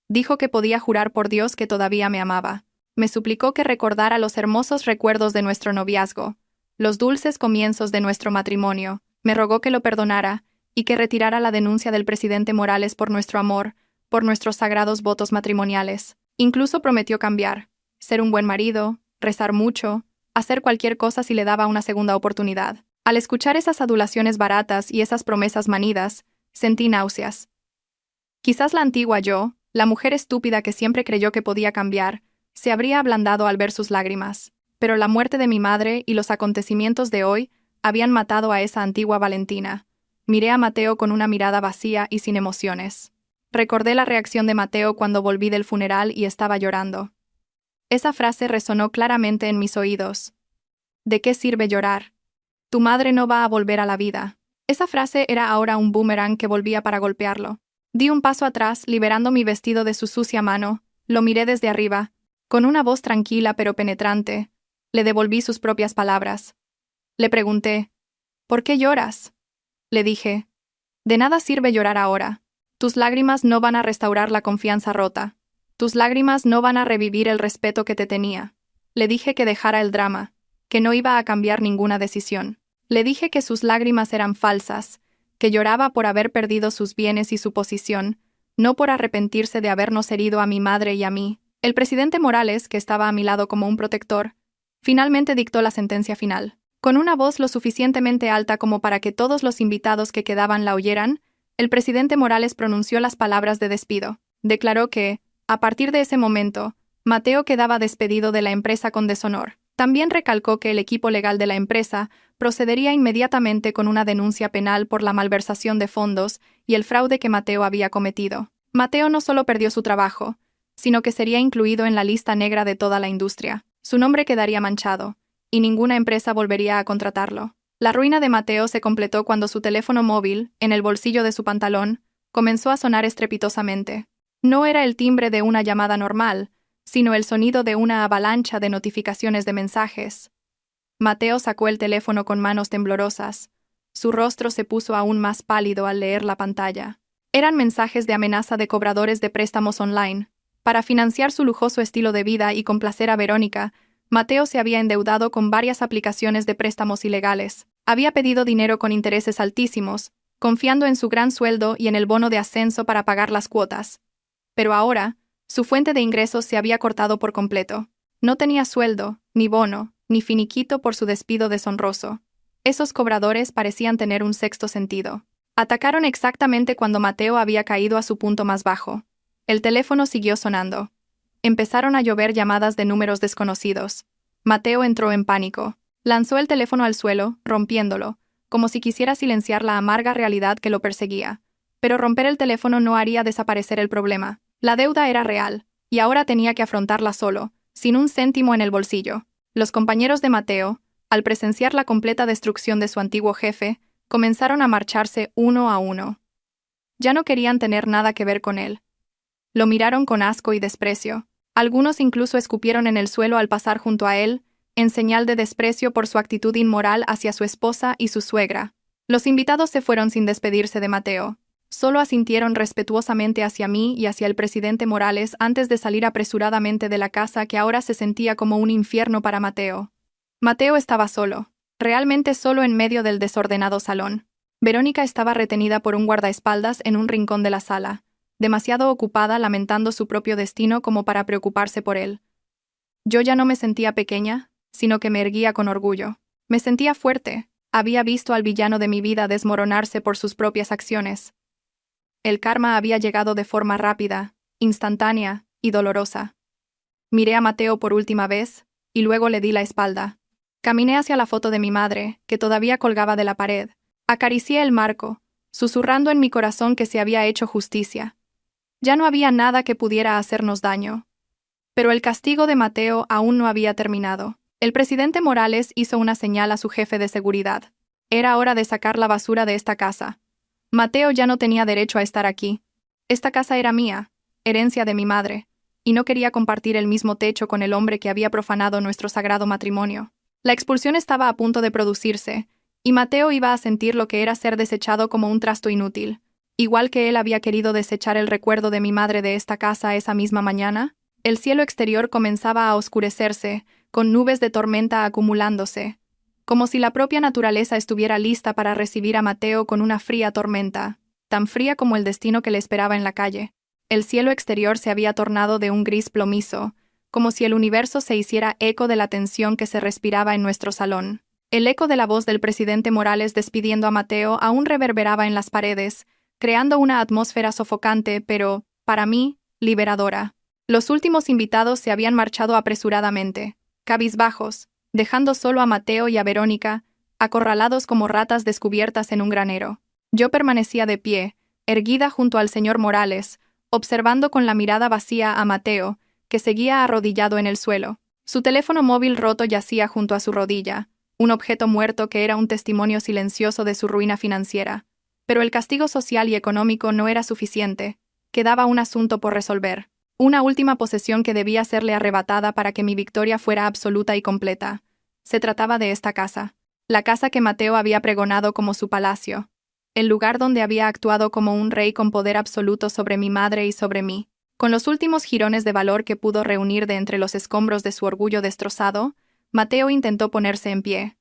Dijo que podía jurar por Dios que todavía me amaba. Me suplicó que recordara los hermosos recuerdos de nuestro noviazgo, los dulces comienzos de nuestro matrimonio. Me rogó que lo perdonara y que retirara la denuncia del presidente Morales por nuestro amor, por nuestros sagrados votos matrimoniales. Incluso prometió cambiar, ser un buen marido, rezar mucho, hacer cualquier cosa si le daba una segunda oportunidad. Al escuchar esas adulaciones baratas y esas promesas manidas, sentí náuseas. Quizás la antigua yo, la mujer estúpida que siempre creyó que podía cambiar, se habría ablandado al ver sus lágrimas, pero la muerte de mi madre y los acontecimientos de hoy habían matado a esa antigua Valentina. Miré a Mateo con una mirada vacía y sin emociones. Recordé la reacción de Mateo cuando volví del funeral y estaba llorando. Esa frase resonó claramente en mis oídos. ¿De qué sirve llorar? Tu madre no va a volver a la vida. Esa frase era ahora un boomerang que volvía para golpearlo. Di un paso atrás, liberando mi vestido de su sucia mano, lo miré desde arriba, con una voz tranquila pero penetrante. Le devolví sus propias palabras. Le pregunté, ¿por qué lloras? Le dije, de nada sirve llorar ahora. Tus lágrimas no van a restaurar la confianza rota. Tus lágrimas no van a revivir el respeto que te tenía. Le dije que dejara el drama, que no iba a cambiar ninguna decisión. Le dije que sus lágrimas eran falsas, que lloraba por haber perdido sus bienes y su posición, no por arrepentirse de habernos herido a mi madre y a mí. El presidente Morales, que estaba a mi lado como un protector, finalmente dictó la sentencia final. Con una voz lo suficientemente alta como para que todos los invitados que quedaban la oyeran, el presidente Morales pronunció las palabras de despido. Declaró que, a partir de ese momento, Mateo quedaba despedido de la empresa con deshonor. También recalcó que el equipo legal de la empresa procedería inmediatamente con una denuncia penal por la malversación de fondos y el fraude que Mateo había cometido. Mateo no solo perdió su trabajo, sino que sería incluido en la lista negra de toda la industria. Su nombre quedaría manchado, y ninguna empresa volvería a contratarlo. La ruina de Mateo se completó cuando su teléfono móvil, en el bolsillo de su pantalón, comenzó a sonar estrepitosamente. No era el timbre de una llamada normal, sino el sonido de una avalancha de notificaciones de mensajes. Mateo sacó el teléfono con manos temblorosas. Su rostro se puso aún más pálido al leer la pantalla. Eran mensajes de amenaza de cobradores de préstamos online. Para financiar su lujoso estilo de vida y complacer a Verónica, Mateo se había endeudado con varias aplicaciones de préstamos ilegales. Había pedido dinero con intereses altísimos, confiando en su gran sueldo y en el bono de ascenso para pagar las cuotas. Pero ahora, su fuente de ingresos se había cortado por completo. No tenía sueldo, ni bono, ni finiquito por su despido deshonroso. Esos cobradores parecían tener un sexto sentido. Atacaron exactamente cuando Mateo había caído a su punto más bajo. El teléfono siguió sonando. Empezaron a llover llamadas de números desconocidos. Mateo entró en pánico. Lanzó el teléfono al suelo, rompiéndolo, como si quisiera silenciar la amarga realidad que lo perseguía. Pero romper el teléfono no haría desaparecer el problema. La deuda era real, y ahora tenía que afrontarla solo, sin un céntimo en el bolsillo. Los compañeros de Mateo, al presenciar la completa destrucción de su antiguo jefe, comenzaron a marcharse uno a uno. Ya no querían tener nada que ver con él. Lo miraron con asco y desprecio. Algunos incluso escupieron en el suelo al pasar junto a él, en señal de desprecio por su actitud inmoral hacia su esposa y su suegra. Los invitados se fueron sin despedirse de Mateo. Solo asintieron respetuosamente hacia mí y hacia el presidente Morales antes de salir apresuradamente de la casa que ahora se sentía como un infierno para Mateo. Mateo estaba solo, realmente solo en medio del desordenado salón. Verónica estaba retenida por un guardaespaldas en un rincón de la sala, demasiado ocupada lamentando su propio destino como para preocuparse por él. Yo ya no me sentía pequeña, sino que me erguía con orgullo. Me sentía fuerte. Había visto al villano de mi vida desmoronarse por sus propias acciones. El karma había llegado de forma rápida, instantánea y dolorosa. Miré a Mateo por última vez, y luego le di la espalda. Caminé hacia la foto de mi madre, que todavía colgaba de la pared. Acaricié el marco, susurrando en mi corazón que se había hecho justicia. Ya no había nada que pudiera hacernos daño. Pero el castigo de Mateo aún no había terminado. El presidente Morales hizo una señal a su jefe de seguridad. Era hora de sacar la basura de esta casa. Mateo ya no tenía derecho a estar aquí. Esta casa era mía, herencia de mi madre, y no quería compartir el mismo techo con el hombre que había profanado nuestro sagrado matrimonio. La expulsión estaba a punto de producirse, y Mateo iba a sentir lo que era ser desechado como un trasto inútil. Igual que él había querido desechar el recuerdo de mi madre de esta casa esa misma mañana, el cielo exterior comenzaba a oscurecerse, con nubes de tormenta acumulándose, como si la propia naturaleza estuviera lista para recibir a Mateo con una fría tormenta, tan fría como el destino que le esperaba en la calle. El cielo exterior se había tornado de un gris plomizo, como si el universo se hiciera eco de la tensión que se respiraba en nuestro salón. El eco de la voz del presidente Morales despidiendo a Mateo aún reverberaba en las paredes, creando una atmósfera sofocante, pero, para mí, liberadora. Los últimos invitados se habían marchado apresuradamente, cabizbajos, dejando solo a Mateo y a Verónica, acorralados como ratas descubiertas en un granero. Yo permanecía de pie, erguida junto al señor Morales, observando con la mirada vacía a Mateo, que seguía arrodillado en el suelo. Su teléfono móvil roto yacía junto a su rodilla, un objeto muerto que era un testimonio silencioso de su ruina financiera. Pero el castigo social y económico no era suficiente, quedaba un asunto por resolver. Una última posesión que debía serle arrebatada para que mi victoria fuera absoluta y completa. Se trataba de esta casa. La casa que Mateo había pregonado como su palacio. El lugar donde había actuado como un rey con poder absoluto sobre mi madre y sobre mí. Con los últimos jirones de valor que pudo reunir de entre los escombros de su orgullo destrozado, Mateo intentó ponerse en pie.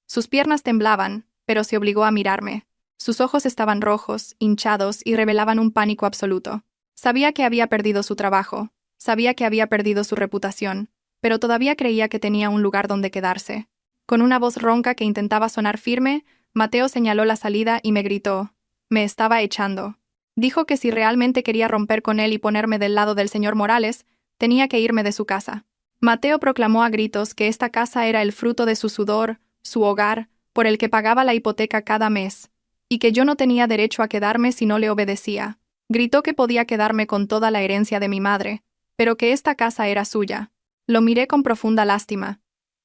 Sus piernas temblaban, pero se obligó a mirarme. Sus ojos estaban rojos, hinchados y revelaban un pánico absoluto. Sabía que había perdido su trabajo, sabía que había perdido su reputación, pero todavía creía que tenía un lugar donde quedarse. Con una voz ronca que intentaba sonar firme, Mateo señaló la salida y me gritó. Me estaba echando. Dijo que si realmente quería romper con él y ponerme del lado del señor Morales, tenía que irme de su casa. Mateo proclamó a gritos que esta casa era el fruto de su sudor, su hogar, por el que pagaba la hipoteca cada mes, y que yo no tenía derecho a quedarme si no le obedecía. Gritó que podía quedarme con toda la herencia de mi madre, pero que esta casa era suya. Lo miré con profunda lástima.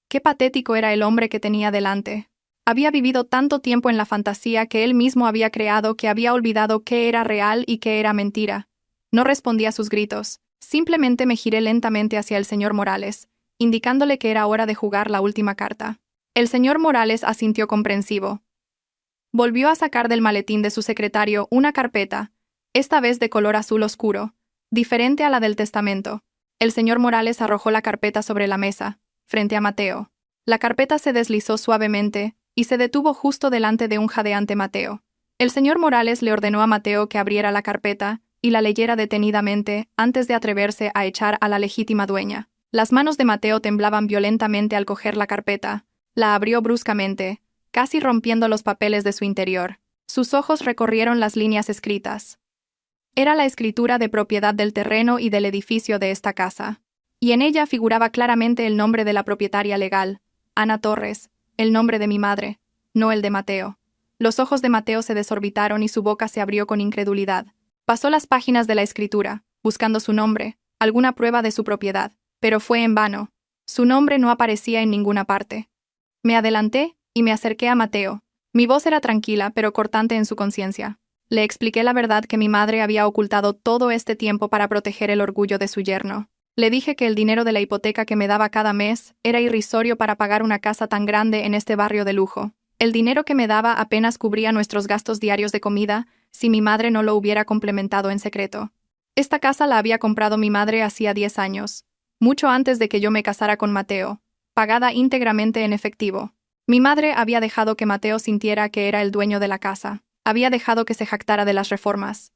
Qué patético era el hombre que tenía delante. Había vivido tanto tiempo en la fantasía que él mismo había creado que había olvidado qué era real y qué era mentira. No respondí a sus gritos. Simplemente me giré lentamente hacia el señor Morales, indicándole que era hora de jugar la última carta. El señor Morales asintió comprensivo. Volvió a sacar del maletín de su secretario una carpeta, esta vez de color azul oscuro, diferente a la del testamento. El señor Morales arrojó la carpeta sobre la mesa, frente a Mateo. La carpeta se deslizó suavemente y se detuvo justo delante de un jadeante Mateo. El señor Morales le ordenó a Mateo que abriera la carpeta y la leyera detenidamente antes de atreverse a echar a la legítima dueña. Las manos de Mateo temblaban violentamente al coger la carpeta. La abrió bruscamente, casi rompiendo los papeles de su interior. Sus ojos recorrieron las líneas escritas. Era la escritura de propiedad del terreno y del edificio de esta casa. Y en ella figuraba claramente el nombre de la propietaria legal, Ana Torres, el nombre de mi madre, no el de Mateo. Los ojos de Mateo se desorbitaron y su boca se abrió con incredulidad. Pasó las páginas de la escritura, buscando su nombre, alguna prueba de su propiedad, pero fue en vano. Su nombre no aparecía en ninguna parte. Me adelanté y me acerqué a Mateo. Mi voz era tranquila, pero cortante en su conciencia. Le expliqué la verdad que mi madre había ocultado todo este tiempo para proteger el orgullo de su yerno. Le dije que el dinero de la hipoteca que me daba cada mes era irrisorio para pagar una casa tan grande en este barrio de lujo. El dinero que me daba apenas cubría nuestros gastos diarios de comida, si mi madre no lo hubiera complementado en secreto. Esta casa la había comprado mi madre hacía 10 años, mucho antes de que yo me casara con Mateo, pagada íntegramente en efectivo. Mi madre había dejado que Mateo sintiera que era el dueño de la casa. Había dejado que se jactara de las reformas.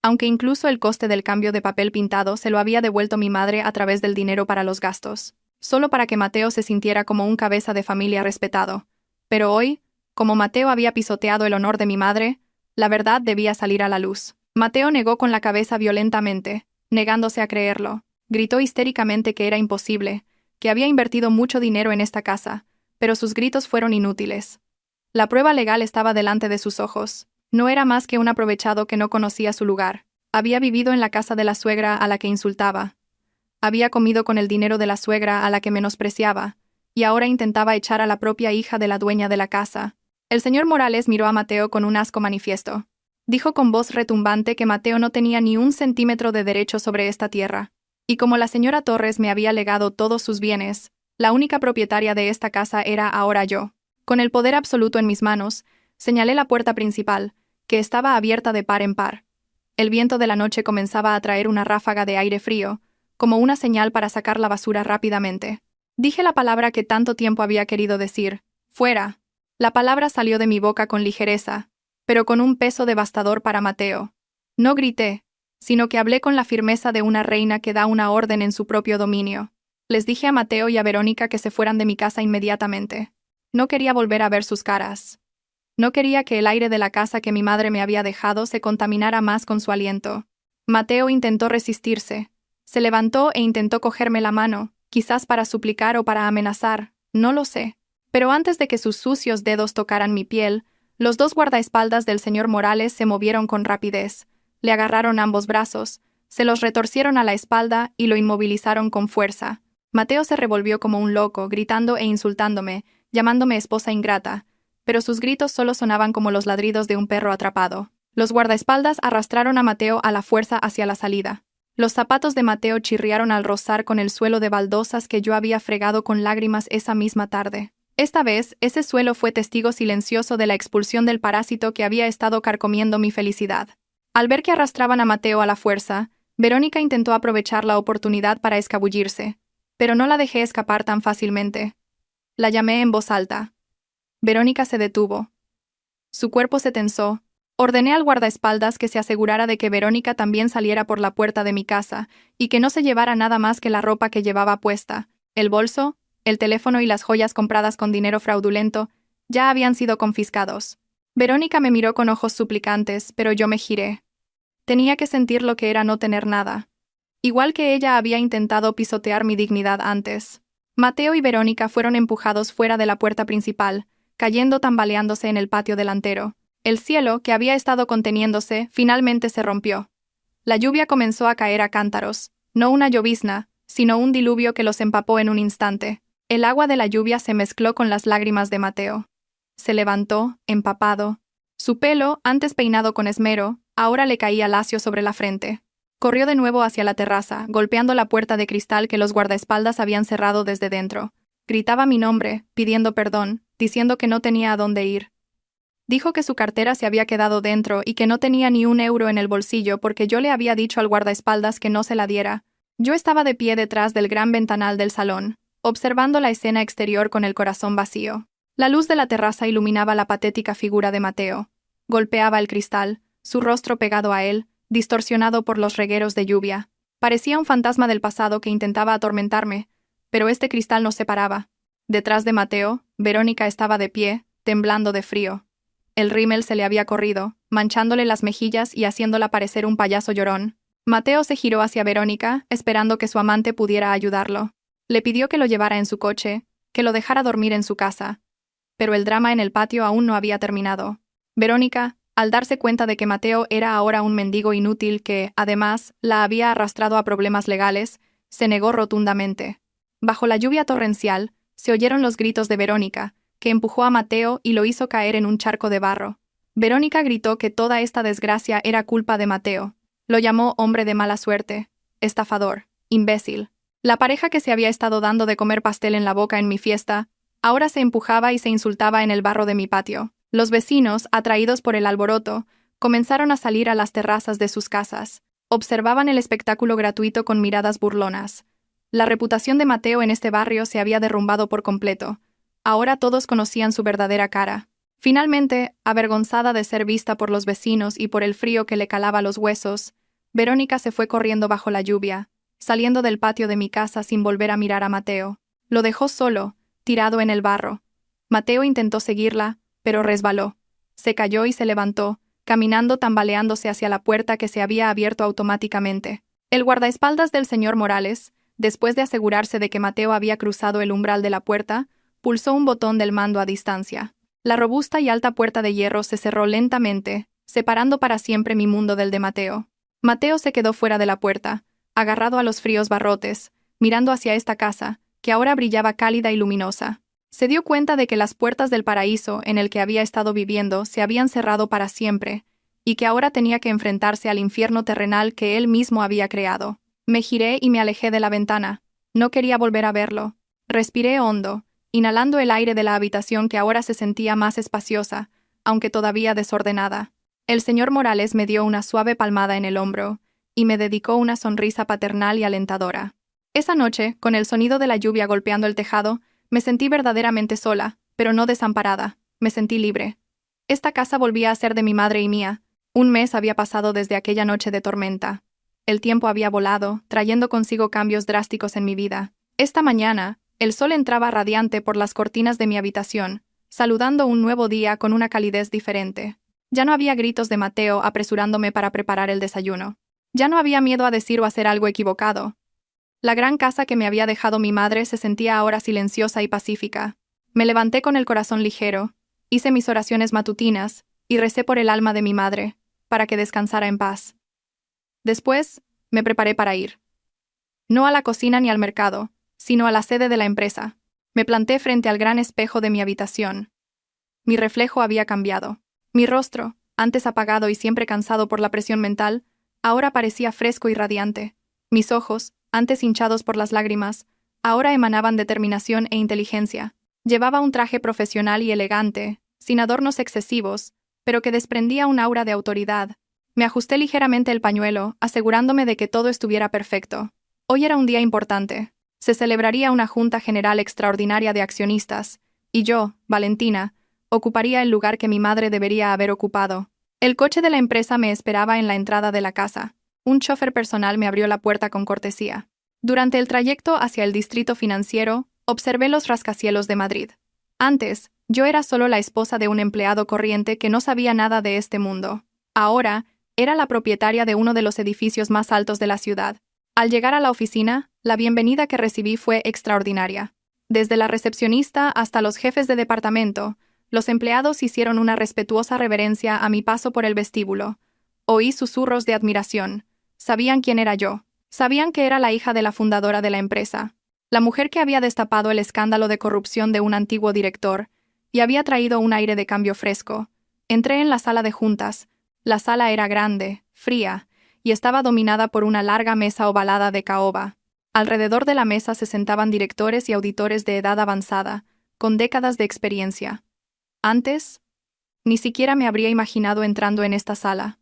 Aunque incluso el coste del cambio de papel pintado se lo había devuelto mi madre a través del dinero para los gastos, solo para que Mateo se sintiera como un cabeza de familia respetado. Pero hoy, como Mateo había pisoteado el honor de mi madre, la verdad debía salir a la luz. Mateo negó con la cabeza violentamente, negándose a creerlo. Gritó histéricamente que era imposible, que había invertido mucho dinero en esta casa, pero sus gritos fueron inútiles. La prueba legal estaba delante de sus ojos. No era más que un aprovechado que no conocía su lugar. Había vivido en la casa de la suegra a la que insultaba. Había comido con el dinero de la suegra a la que menospreciaba, y ahora intentaba echar a la propia hija de la dueña de la casa. El señor Morales miró a Mateo con un asco manifiesto. Dijo con voz retumbante que Mateo no tenía ni un centímetro de derecho sobre esta tierra. Y como la señora Torres me había legado todos sus bienes, la única propietaria de esta casa era ahora yo. Con el poder absoluto en mis manos, señalé la puerta principal, que estaba abierta de par en par. El viento de la noche comenzaba a traer una ráfaga de aire frío, como una señal para sacar la basura rápidamente. Dije la palabra que tanto tiempo había querido decir, fuera. La palabra salió de mi boca con ligereza, pero con un peso devastador para Mateo. No grité, sino que hablé con la firmeza de una reina que da una orden en su propio dominio. Les dije a Mateo y a Verónica que se fueran de mi casa inmediatamente. No quería volver a ver sus caras. No quería que el aire de la casa que mi madre me había dejado se contaminara más con su aliento. Mateo intentó resistirse. Se levantó e intentó cogerme la mano, quizás para suplicar o para amenazar, no lo sé. Pero antes de que sus sucios dedos tocaran mi piel, los dos guardaespaldas del señor Morales se movieron con rapidez. Le agarraron ambos brazos, se los retorcieron a la espalda y lo inmovilizaron con fuerza. Mateo se revolvió como un loco, gritando e insultándome, llamándome esposa ingrata, pero sus gritos solo sonaban como los ladridos de un perro atrapado. Los guardaespaldas arrastraron a Mateo a la fuerza hacia la salida. Los zapatos de Mateo chirriaron al rozar con el suelo de baldosas que yo había fregado con lágrimas esa misma tarde. Esta vez, ese suelo fue testigo silencioso de la expulsión del parásito que había estado carcomiendo mi felicidad. Al ver que arrastraban a Mateo a la fuerza, Verónica intentó aprovechar la oportunidad para escabullirse, pero no la dejé escapar tan fácilmente. La llamé en voz alta. Verónica se detuvo. Su cuerpo se tensó. Ordené al guardaespaldas que se asegurara de que Verónica también saliera por la puerta de mi casa y que no se llevara nada más que la ropa que llevaba puesta. El bolso, el teléfono y las joyas compradas con dinero fraudulento ya habían sido confiscados. Verónica me miró con ojos suplicantes, pero yo me giré. Tenía que sentir lo que era no tener nada. Igual que ella había intentado pisotear mi dignidad antes. Mateo y Verónica fueron empujados fuera de la puerta principal, cayendo tambaleándose en el patio delantero. El cielo, que había estado conteniéndose, finalmente se rompió. La lluvia comenzó a caer a cántaros, no una llovizna, sino un diluvio que los empapó en un instante. El agua de la lluvia se mezcló con las lágrimas de Mateo. Se levantó, empapado. Su pelo, antes peinado con esmero, ahora le caía lacio sobre la frente. Corrió de nuevo hacia la terraza, golpeando la puerta de cristal que los guardaespaldas habían cerrado desde dentro. Gritaba mi nombre, pidiendo perdón, diciendo que no tenía a dónde ir. Dijo que su cartera se había quedado dentro y que no tenía ni un euro en el bolsillo porque yo le había dicho al guardaespaldas que no se la diera. Yo estaba de pie detrás del gran ventanal del salón, observando la escena exterior con el corazón vacío. La luz de la terraza iluminaba la patética figura de Mateo. Golpeaba el cristal, su rostro pegado a él, distorsionado por los regueros de lluvia. Parecía un fantasma del pasado que intentaba atormentarme, pero este cristal nos separaba. Detrás de Mateo, Verónica estaba de pie, temblando de frío. El rímel se le había corrido, manchándole las mejillas y haciéndola parecer un payaso llorón. Mateo se giró hacia Verónica, esperando que su amante pudiera ayudarlo. Le pidió que lo llevara en su coche, que lo dejara dormir en su casa. Pero el drama en el patio aún no había terminado. Verónica, al darse cuenta de que Mateo era ahora un mendigo inútil que, además, la había arrastrado a problemas legales, se negó rotundamente. Bajo la lluvia torrencial, se oyeron los gritos de Verónica, que empujó a Mateo y lo hizo caer en un charco de barro. Verónica gritó que toda esta desgracia era culpa de Mateo. Lo llamó hombre de mala suerte, estafador, imbécil. La pareja que se había estado dando de comer pastel en la boca en mi fiesta, ahora se empujaba y se insultaba en el barro de mi patio. Los vecinos, atraídos por el alboroto, comenzaron a salir a las terrazas de sus casas. Observaban el espectáculo gratuito con miradas burlonas. La reputación de Mateo en este barrio se había derrumbado por completo. Ahora todos conocían su verdadera cara. Finalmente, avergonzada de ser vista por los vecinos y por el frío que le calaba los huesos, Verónica se fue corriendo bajo la lluvia, saliendo del patio de mi casa sin volver a mirar a Mateo. Lo dejó solo, tirado en el barro. Mateo intentó seguirla, pero resbaló. Se cayó y se levantó, caminando tambaleándose hacia la puerta que se había abierto automáticamente. El guardaespaldas del señor Morales, después de asegurarse de que Mateo había cruzado el umbral de la puerta, pulsó un botón del mando a distancia. La robusta y alta puerta de hierro se cerró lentamente, separando para siempre mi mundo del de Mateo. Mateo se quedó fuera de la puerta, agarrado a los fríos barrotes, mirando hacia esta casa, que ahora brillaba cálida y luminosa. Se dio cuenta de que las puertas del paraíso en el que había estado viviendo se habían cerrado para siempre, y que ahora tenía que enfrentarse al infierno terrenal que él mismo había creado. Me giré y me alejé de la ventana. No quería volver a verlo. Respiré hondo, inhalando el aire de la habitación que ahora se sentía más espaciosa, aunque todavía desordenada. El señor Morales me dio una suave palmada en el hombro, y me dedicó una sonrisa paternal y alentadora. Esa noche, con el sonido de la lluvia golpeando el tejado, me sentí verdaderamente sola, pero no desamparada. Me sentí libre. Esta casa volvía a ser de mi madre y mía. Un mes había pasado desde aquella noche de tormenta. El tiempo había volado, trayendo consigo cambios drásticos en mi vida. Esta mañana, el sol entraba radiante por las cortinas de mi habitación, saludando un nuevo día con una calidez diferente. Ya no había gritos de Mateo apresurándome para preparar el desayuno. Ya no había miedo a decir o hacer algo equivocado. La gran casa que me había dejado mi madre se sentía ahora silenciosa y pacífica. Me levanté con el corazón ligero, hice mis oraciones matutinas y recé por el alma de mi madre, para que descansara en paz. Después, me preparé para ir. No a la cocina ni al mercado, sino a la sede de la empresa. Me planté frente al gran espejo de mi habitación. Mi reflejo había cambiado. Mi rostro, antes apagado y siempre cansado por la presión mental, ahora parecía fresco y radiante. Mis ojos, antes hinchados por las lágrimas, ahora emanaban determinación e inteligencia. Llevaba un traje profesional y elegante, sin adornos excesivos, pero que desprendía un aura de autoridad. Me ajusté ligeramente el pañuelo, asegurándome de que todo estuviera perfecto. Hoy era un día importante. Se celebraría una junta general extraordinaria de accionistas, y yo, Valentina, ocuparía el lugar que mi madre debería haber ocupado. El coche de la empresa me esperaba en la entrada de la casa. Un chofer personal me abrió la puerta con cortesía. Durante el trayecto hacia el distrito financiero, observé los rascacielos de Madrid. Antes, yo era solo la esposa de un empleado corriente que no sabía nada de este mundo. Ahora, era la propietaria de uno de los edificios más altos de la ciudad. Al llegar a la oficina, la bienvenida que recibí fue extraordinaria. Desde la recepcionista hasta los jefes de departamento, los empleados hicieron una respetuosa reverencia a mi paso por el vestíbulo. Oí susurros de admiración. Sabían quién era yo. Sabían que era la hija de la fundadora de la empresa, la mujer que había destapado el escándalo de corrupción de un antiguo director y había traído un aire de cambio fresco. Entré en la sala de juntas. La sala era grande, fría, y estaba dominada por una larga mesa ovalada de caoba. Alrededor de la mesa se sentaban directores y auditores de edad avanzada, con décadas de experiencia. Antes, ni siquiera me habría imaginado entrando en esta sala.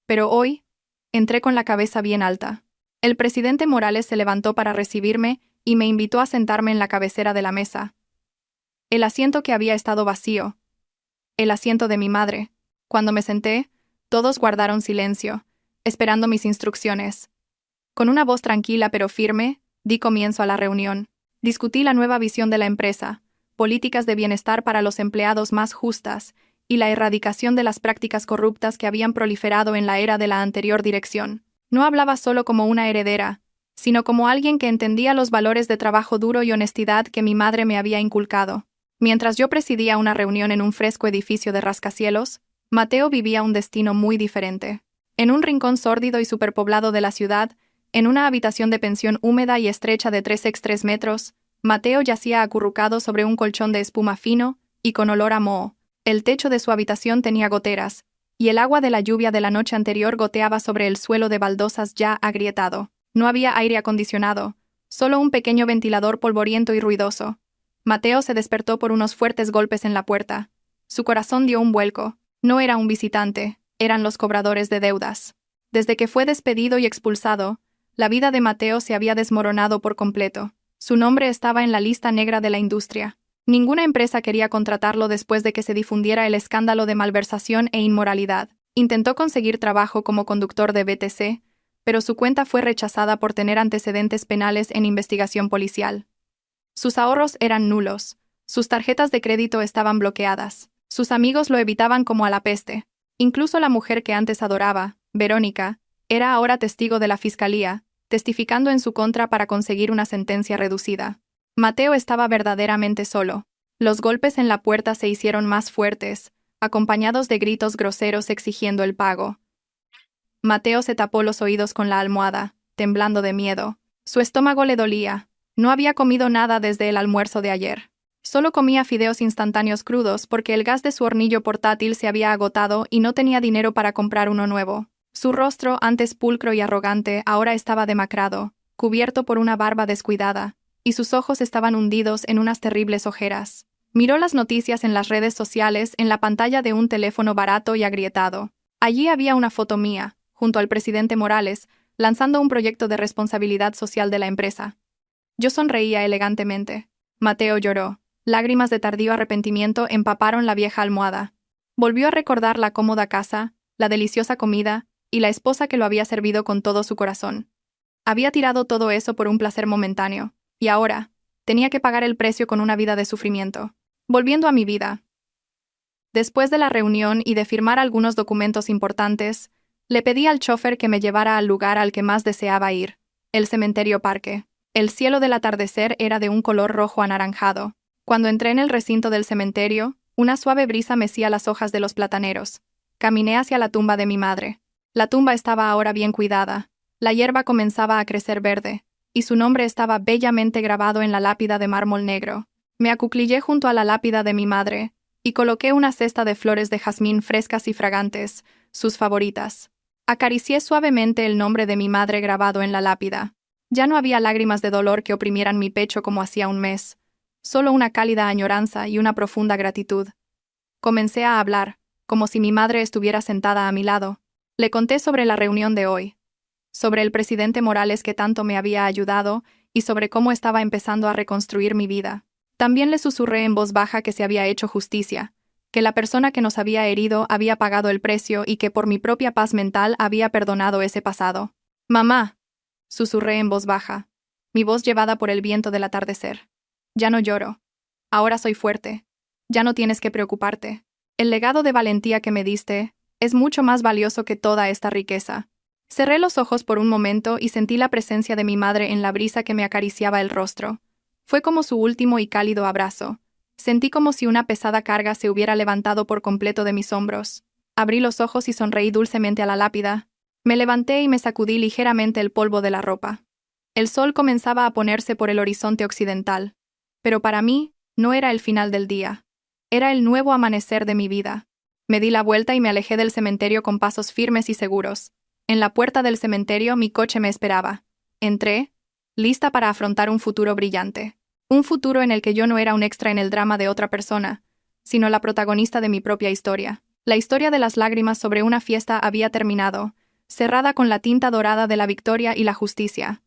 Pero hoy, entré con la cabeza bien alta. El presidente Morales se levantó para recibirme y me invitó a sentarme en la cabecera de la mesa. El asiento que había estado vacío. El asiento de mi madre. Cuando me senté, todos guardaron silencio, esperando mis instrucciones. Con una voz tranquila pero firme, di comienzo a la reunión. Discutí la nueva visión de la empresa, políticas de bienestar para los empleados más justas y la erradicación de las prácticas corruptas que habían proliferado en la era de la anterior dirección. No hablaba solo como una heredera, sino como alguien que entendía los valores de trabajo duro y honestidad que mi madre me había inculcado. Mientras yo presidía una reunión en un fresco edificio de rascacielos, Mateo vivía un destino muy diferente. En un rincón sórdido y superpoblado de la ciudad, en una habitación de pensión húmeda y estrecha de 3x3 metros, Mateo yacía acurrucado sobre un colchón de espuma fino y con olor a moho. El techo de su habitación tenía goteras, y el agua de la lluvia de la noche anterior goteaba sobre el suelo de baldosas ya agrietado. No había aire acondicionado, solo un pequeño ventilador polvoriento y ruidoso. Mateo se despertó por unos fuertes golpes en la puerta. Su corazón dio un vuelco. No era un visitante, eran los cobradores de deudas. Desde que fue despedido y expulsado, la vida de Mateo se había desmoronado por completo. Su nombre estaba en la lista negra de la industria. Ninguna empresa quería contratarlo después de que se difundiera el escándalo de malversación e inmoralidad. Intentó conseguir trabajo como conductor de BTC, pero su cuenta fue rechazada por tener antecedentes penales en investigación policial. Sus ahorros eran nulos. Sus tarjetas de crédito estaban bloqueadas. Sus amigos lo evitaban como a la peste. Incluso la mujer que antes adoraba, Verónica, era ahora testigo de la fiscalía, testificando en su contra para conseguir una sentencia reducida. Mateo estaba verdaderamente solo. Los golpes en la puerta se hicieron más fuertes, acompañados de gritos groseros exigiendo el pago. Mateo se tapó los oídos con la almohada, temblando de miedo. Su estómago le dolía. No había comido nada desde el almuerzo de ayer. Solo comía fideos instantáneos crudos porque el gas de su hornillo portátil se había agotado y no tenía dinero para comprar uno nuevo. Su rostro, antes pulcro y arrogante, ahora estaba demacrado, cubierto por una barba descuidada, y sus ojos estaban hundidos en unas terribles ojeras. Miró las noticias en las redes sociales en la pantalla de un teléfono barato y agrietado. Allí había una foto mía, junto al presidente Morales, lanzando un proyecto de responsabilidad social de la empresa. Yo sonreía elegantemente. Mateo lloró. Lágrimas de tardío arrepentimiento empaparon la vieja almohada. Volvió a recordar la cómoda casa, la deliciosa comida y la esposa que lo había servido con todo su corazón. Había tirado todo eso por un placer momentáneo, y ahora tenía que pagar el precio con una vida de sufrimiento. Volviendo a mi vida. Después de la reunión y de firmar algunos documentos importantes, le pedí al chofer que me llevara al lugar al que más deseaba ir, el cementerio parque. El cielo del atardecer era de un color rojo anaranjado. Cuando entré en el recinto del cementerio, una suave brisa mecía las hojas de los plataneros. Caminé hacia la tumba de mi madre. La tumba estaba ahora bien cuidada. La hierba comenzaba a crecer verde, y su nombre estaba bellamente grabado en la lápida de mármol negro. Me acuclillé junto a la lápida de mi madre, y coloqué una cesta de flores de jazmín frescas y fragantes, sus favoritas. Acaricié suavemente el nombre de mi madre grabado en la lápida. Ya no había lágrimas de dolor que oprimieran mi pecho como hacía un mes, solo una cálida añoranza y una profunda gratitud. Comencé a hablar, como si mi madre estuviera sentada a mi lado. Le conté sobre la reunión de hoy, sobre el presidente Morales que tanto me había ayudado y sobre cómo estaba empezando a reconstruir mi vida. También le susurré en voz baja que se había hecho justicia, que la persona que nos había herido había pagado el precio y que por mi propia paz mental había perdonado ese pasado. «Mamá», susurré en voz baja, mi voz llevada por el viento del atardecer. «Ya no lloro. Ahora soy fuerte. Ya no tienes que preocuparte. El legado de valentía que me diste es mucho más valioso que toda esta riqueza». Cerré los ojos por un momento y sentí la presencia de mi madre en la brisa que me acariciaba el rostro. Fue como su último y cálido abrazo. Sentí como si una pesada carga se hubiera levantado por completo de mis hombros. Abrí los ojos y sonreí dulcemente a la lápida. Me levanté y me sacudí ligeramente el polvo de la ropa. El sol comenzaba a ponerse por el horizonte occidental. Pero para mí, no era el final del día. Era el nuevo amanecer de mi vida. Me di la vuelta y me alejé del cementerio con pasos firmes y seguros. En la puerta del cementerio mi coche me esperaba. Entré, lista para afrontar un futuro brillante. Un futuro en el que yo no era un extra en el drama de otra persona, sino la protagonista de mi propia historia. La historia de las lágrimas sobre una fiesta había terminado, cerrada con la tinta dorada de la victoria y la justicia.